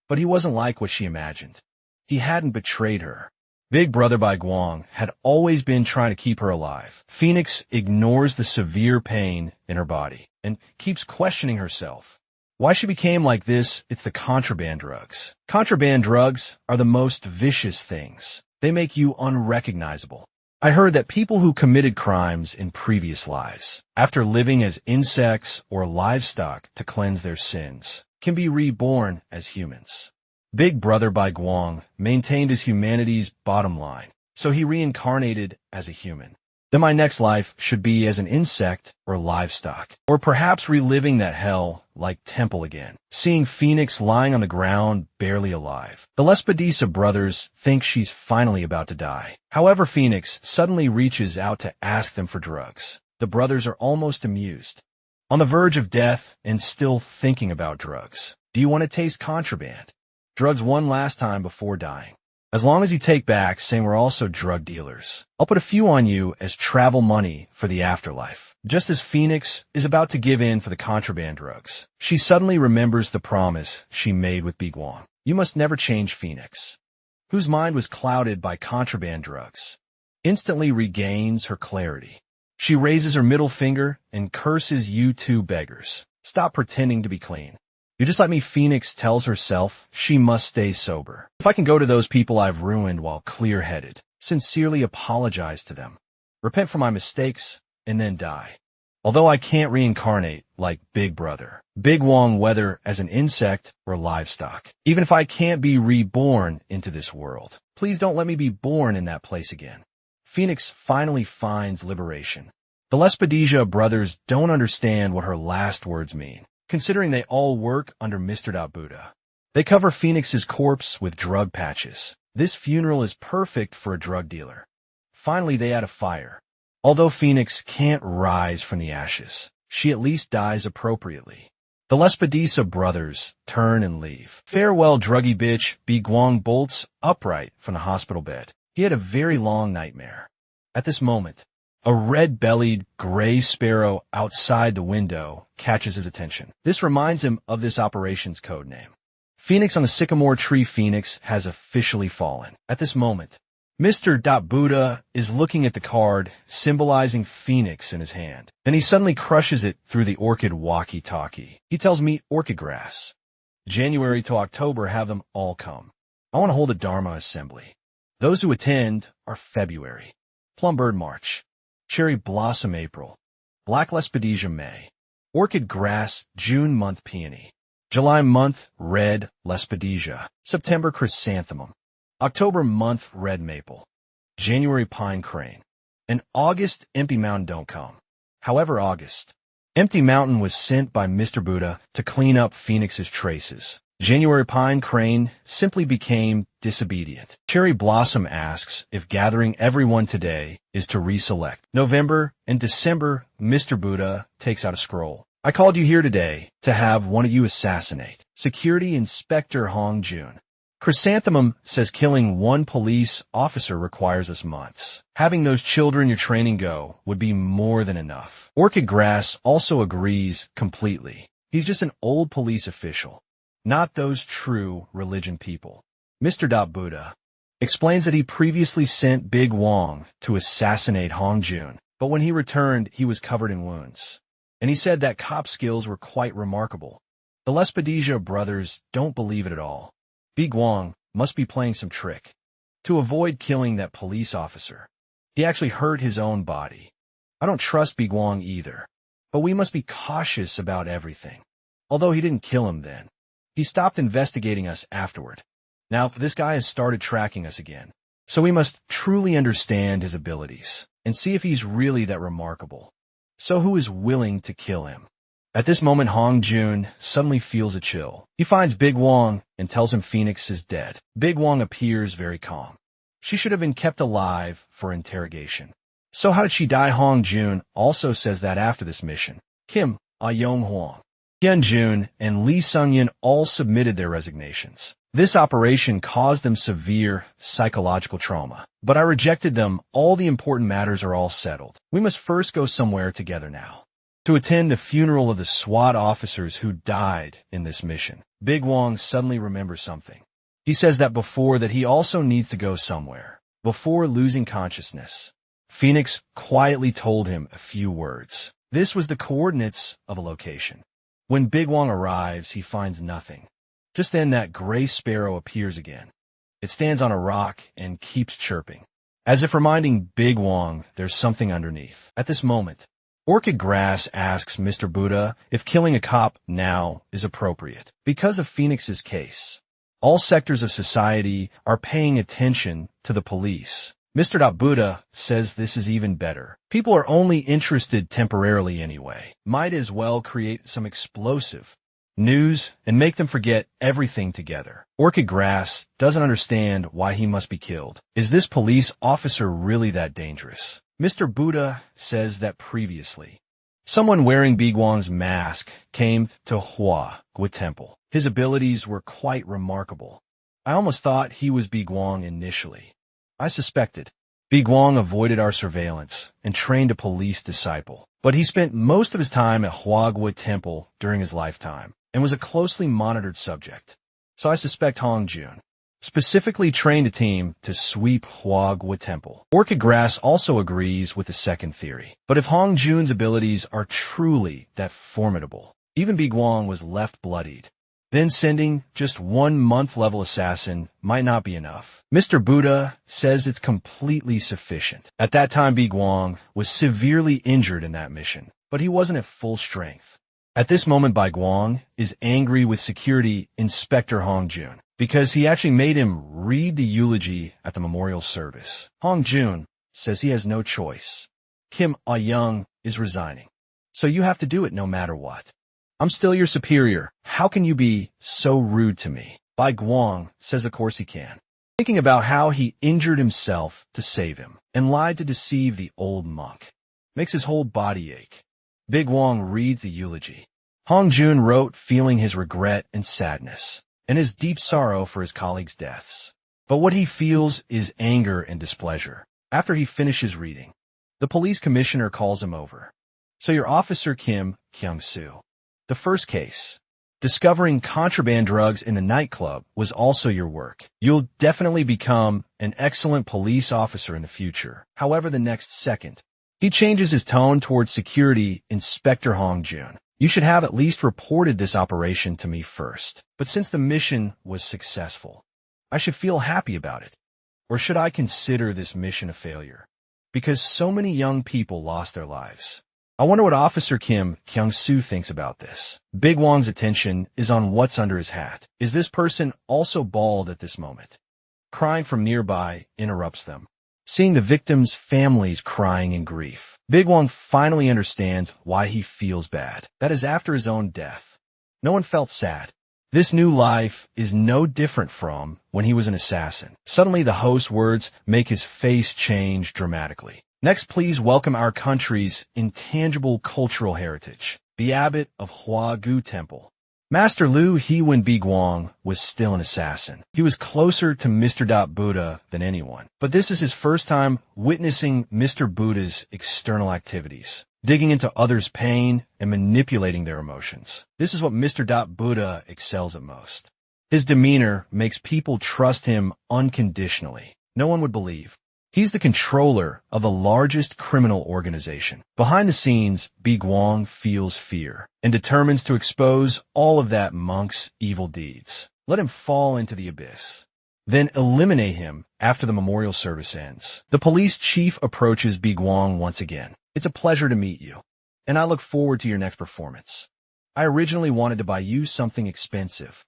But he wasn't like what she imagined. He hadn't betrayed her. Big Brother Bai Guang had always been trying to keep her alive. Phoenix ignores the severe pain in her body and keeps questioning herself. Why she became like this, it's the contraband drugs. Contraband drugs are the most vicious things. They make you unrecognizable. I heard that people who committed crimes in previous lives, after living as insects or livestock to cleanse their sins, can be reborn as humans. Big Brother Bai Guang maintained his humanity's bottom line, so he reincarnated as a human. Then my next life should be as an insect or livestock, or perhaps reliving that hell like Temple again, seeing Phoenix lying on the ground barely alive. The Lespedeza brothers think she's finally about to die. However, Phoenix suddenly reaches out to ask them for drugs. The brothers are almost amused. On the verge of death and still thinking about drugs. Do you want to taste contraband? Drugs one last time before dying. As long as you take back saying we're also drug dealers, I'll put a few on you as travel money for the afterlife. Just as Phoenix is about to give in for the contraband drugs, she suddenly remembers the promise she made with Big Wong. You must never change, Phoenix, whose mind was clouded by contraband drugs, instantly regains her clarity. She raises her middle finger and curses you two beggars. Stop pretending to be clean. You just like me, Phoenix tells herself she must stay sober. If I can go to those people I've ruined while clear-headed, sincerely apologize to them, repent for my mistakes, and then die. Although I can't reincarnate like Big Brother, Big Wong, whether as an insect or livestock, even if I can't be reborn into this world, please don't let me be born in that place again. Phoenix finally finds liberation. The Lespedeza brothers don't understand what her last words mean, considering they all work under Mr. Buddha. They cover Phoenix's corpse with drug patches. This funeral is perfect for a drug dealer. Finally, they add a fire. Although Phoenix can't rise from the ashes, she at least dies appropriately. The Lespedeza brothers turn and leave. Farewell, druggy bitch. Big Wong bolts upright from the hospital bed. He had a very long nightmare. At this moment, a red-bellied gray sparrow outside the window catches his attention. This reminds him of this operation's code name. Phoenix on the sycamore tree. Phoenix has officially fallen. At this moment, Mr. Buddha is looking at the card, symbolizing Phoenix in his hand. Then he suddenly crushes it through the orchid walkie-talkie. He tells me orchid grass. January to October, have them all come. I want to hold a Dharma assembly. Those who attend are February, Plumbird March, Cherry Blossom April, Black Lespedesia May, Orchid Grass June month Peony, July month Red Lespedesia, September Chrysanthemum, October month Red Maple, January Pine Crane, and August Empty Mountain don't come. However, August, Empty Mountain was sent by Mr. Buddha to clean up Phoenix's traces. January Pine Crane simply became disobedient. Cherry Blossom asks if gathering everyone today is to reselect. November and December, Mr. Buddha takes out a scroll. I called you here today to have one of you assassinate. Security Inspector Hong Jun. Chrysanthemum says killing one police officer requires us months. Having those children you're training go would be more than enough. Orchid Grass also agrees completely. He's just an old police official, not those true religion people. Mr. Buddha explains that he previously sent Big Wong to assassinate Hong Jun, but when he returned, he was covered in wounds. And he said that cop skills were quite remarkable. The Lespedesia brothers don't believe it at all. Big Wong must be playing some trick to avoid killing that police officer. He actually hurt his own body. I don't trust Big Wong either, but we must be cautious about everything. Although he didn't kill him then. He stopped investigating us afterward. Now, this guy has started tracking us again. So we must truly understand his abilities and see if he's really that remarkable. So who is willing to kill him? At this moment, Hong Jun suddenly feels a chill. He finds Big Wong and tells him Phoenix is dead. Big Wong appears very calm. She should have been kept alive for interrogation. So how did she die? Hong Jun also says that after this mission. Kim Yong Huang, Hyun Jun, and Lee Sung-yin all submitted their resignations. This operation caused them severe psychological trauma. But I rejected them. All the important matters are all settled. We must first go somewhere together now to attend the funeral of the SWAT officers who died in this mission. Big Wong suddenly remembers something. He says that before that he also needs to go somewhere. Before losing consciousness, Phoenix quietly told him a few words. This was the coordinates of a location. When Big Wong arrives, he finds nothing. Just then that gray sparrow appears again. It stands on a rock and keeps chirping, as if reminding Big Wong there's something underneath. At this moment, Orchid Grass asks Mr. Buddha if killing a cop now is appropriate. Because of Phoenix's case, all sectors of society are paying attention to the police. Mr. Buddha says this is even better. People are only interested temporarily anyway. Might as well create some explosive news and make them forget everything together. Orchid Grass doesn't understand why he must be killed. Is this police officer really that dangerous? Mr. Buddha says that previously, someone wearing Big Wong's mask came to Hua Gua Temple. His abilities were quite remarkable. I almost thought he was Big Wong initially. I suspected. Big Wong avoided our surveillance and trained a police disciple. But he spent most of his time at Hua Gua Temple during his lifetime and was a closely monitored subject. So I suspect Hong Jun specifically trained a team to sweep Hua Gua Temple. Orchid Grass also agrees with the second theory. But if Hong Jun's abilities are truly that formidable, even Big Wong was left bloodied, then sending just one month-level assassin might not be enough. Mr. Buddha says it's completely sufficient. At that time, Big Wong was severely injured in that mission, but he wasn't at full strength. At this moment, Big Wong is angry with Security Inspector Hong Jun because he actually made him read the eulogy at the memorial service. Hong Jun says he has no choice. Kim Young is resigning, so you have to do it no matter what. I'm still your superior. How can you be so rude to me? Big Wong says of course he can, thinking about how he injured himself to save him and lied to deceive the old monk. Makes his whole body ache. Big Wong reads the eulogy. Hong Jun wrote feeling his regret and sadness and his deep sorrow for his colleagues' deaths. But what he feels is anger and displeasure. After he finishes reading, the police commissioner calls him over. So your officer Kim Kyung-soo. The first case, discovering contraband drugs in the nightclub, was also your work. You'll definitely become an excellent police officer in the future. However, the next second, he changes his tone towards Security Inspector Hong Jun. You should have at least reported this operation to me first. But since the mission was successful, I should feel happy about it. Or should I consider this mission a failure? Because so many young people lost their lives. I wonder what Officer Kim Kyung-soo thinks about this. Big Wong's attention is on what's under his hat. Is this person also bald at this moment? Crying from nearby interrupts them. Seeing the victims' families crying in grief, Big Wong finally understands why he feels bad. That is after his own death. No one felt sad. This new life is no different from when he was an assassin. Suddenly, the host's words make his face change dramatically. Next, please welcome our country's intangible cultural heritage, the abbot of Hua-gu Temple. Master Liu He when Big Wong was still an assassin. He was closer to Mr. Buddha than anyone. But this is his first time witnessing Mr. Buddha's external activities, digging into others' pain and manipulating their emotions. This is what Mr. Buddha excels at most. His demeanor makes people trust him unconditionally. No one would believe. He's the controller of the largest criminal organization. Behind the scenes, Big Wong feels fear and determines to expose all of that monk's evil deeds. Let him fall into the abyss. Then eliminate him after the memorial service ends. The police chief approaches Big Wong once again. It's a pleasure to meet you, and I look forward to your next performance. I originally wanted to buy you something expensive,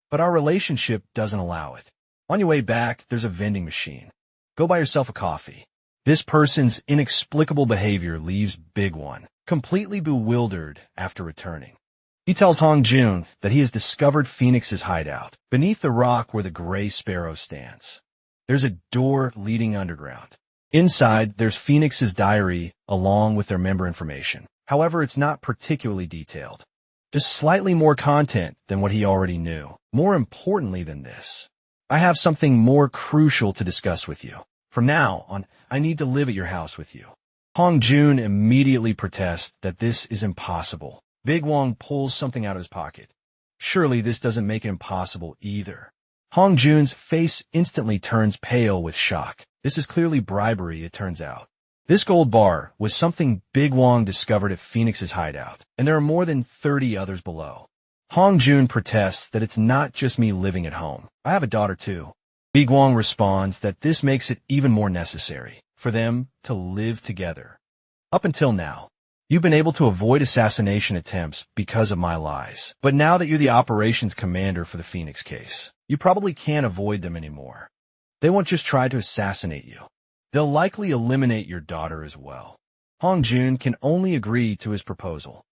but our relationship doesn't allow it. On your way back, there's a vending machine. Go buy yourself a coffee. This person's inexplicable behavior leaves Big One completely bewildered after returning. He tells Hong Jun that he has discovered Phoenix's hideout, beneath the rock where the gray sparrow stands. There's a door leading underground. Inside, there's Phoenix's diary along with their member information. However, it's not particularly detailed. Just slightly more content than what he already knew. More importantly than this, I have something more crucial to discuss with you. From now on, I need to live at your house with you. Hong Jun immediately protests that this is impossible. Big Wong pulls something out of his pocket. Surely this doesn't make it impossible either. Hong Jun's face instantly turns pale with shock. This is clearly bribery, it turns out. This gold bar was something Big Wong discovered at Phoenix's hideout, and there are more than 30 others below. Hong Jun protests that it's not just me living at home. I have a daughter too. Big Wong responds that this makes it even more necessary for them to live together. Up until now, you've been able to avoid assassination attempts because of my lies. But now that you're the operations commander for the Phoenix case, you probably can't avoid them anymore. They won't just try to assassinate you. They'll likely eliminate your daughter as well. Hong Jun can only agree to his proposal.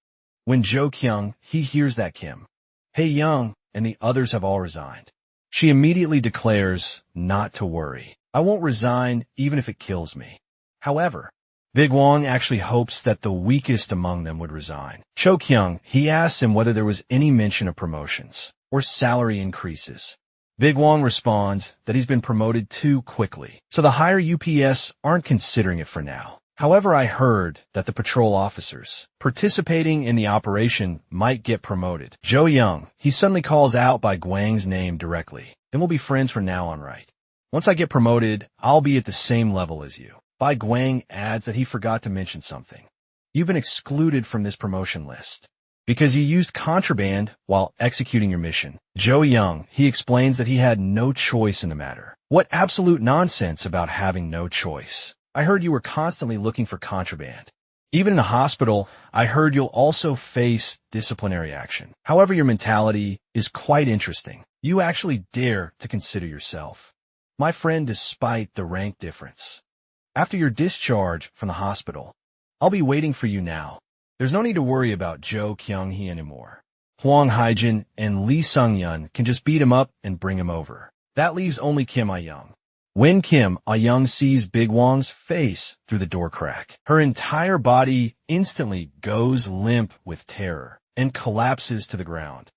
When Jo Kyung, he hears that Kim, Hae Young, and the others have all resigned. She immediately declares not to worry. I won't resign even if it kills me. However, Big Wong actually hopes that the weakest among them would resign. Cho Kyung, he asks him whether there was any mention of promotions or salary increases. Big Wong responds that he's been promoted too quickly, so the higher UPS aren't considering it for now. However, I heard that the patrol officers participating in the operation might get promoted. Jo Young, he suddenly calls out by Gwang's name directly. Then we'll be friends from now on, right? Once I get promoted, I'll be at the same level as you. Bai Gwang adds that he forgot to mention something. You've been excluded from this promotion list because you used contraband while executing your mission. Jo Young, he explains that he had no choice in the matter. What absolute nonsense about having no choice. I heard you were constantly looking for contraband. Even in the hospital, I heard you'll also face disciplinary action. However, your mentality is quite interesting. You actually dare to consider yourself my friend despite the rank difference. After your discharge from the hospital, I'll be waiting for you now. There's no need to worry about Jo Kyung-hee anymore. Hwang Haijin and Lee Sung-yeon can just beat him up and bring him over. That leaves only Kim Ah-young. When Kim Ah-young sees Big Wong's face through the door crack, her entire body instantly goes limp with terror and collapses to the ground.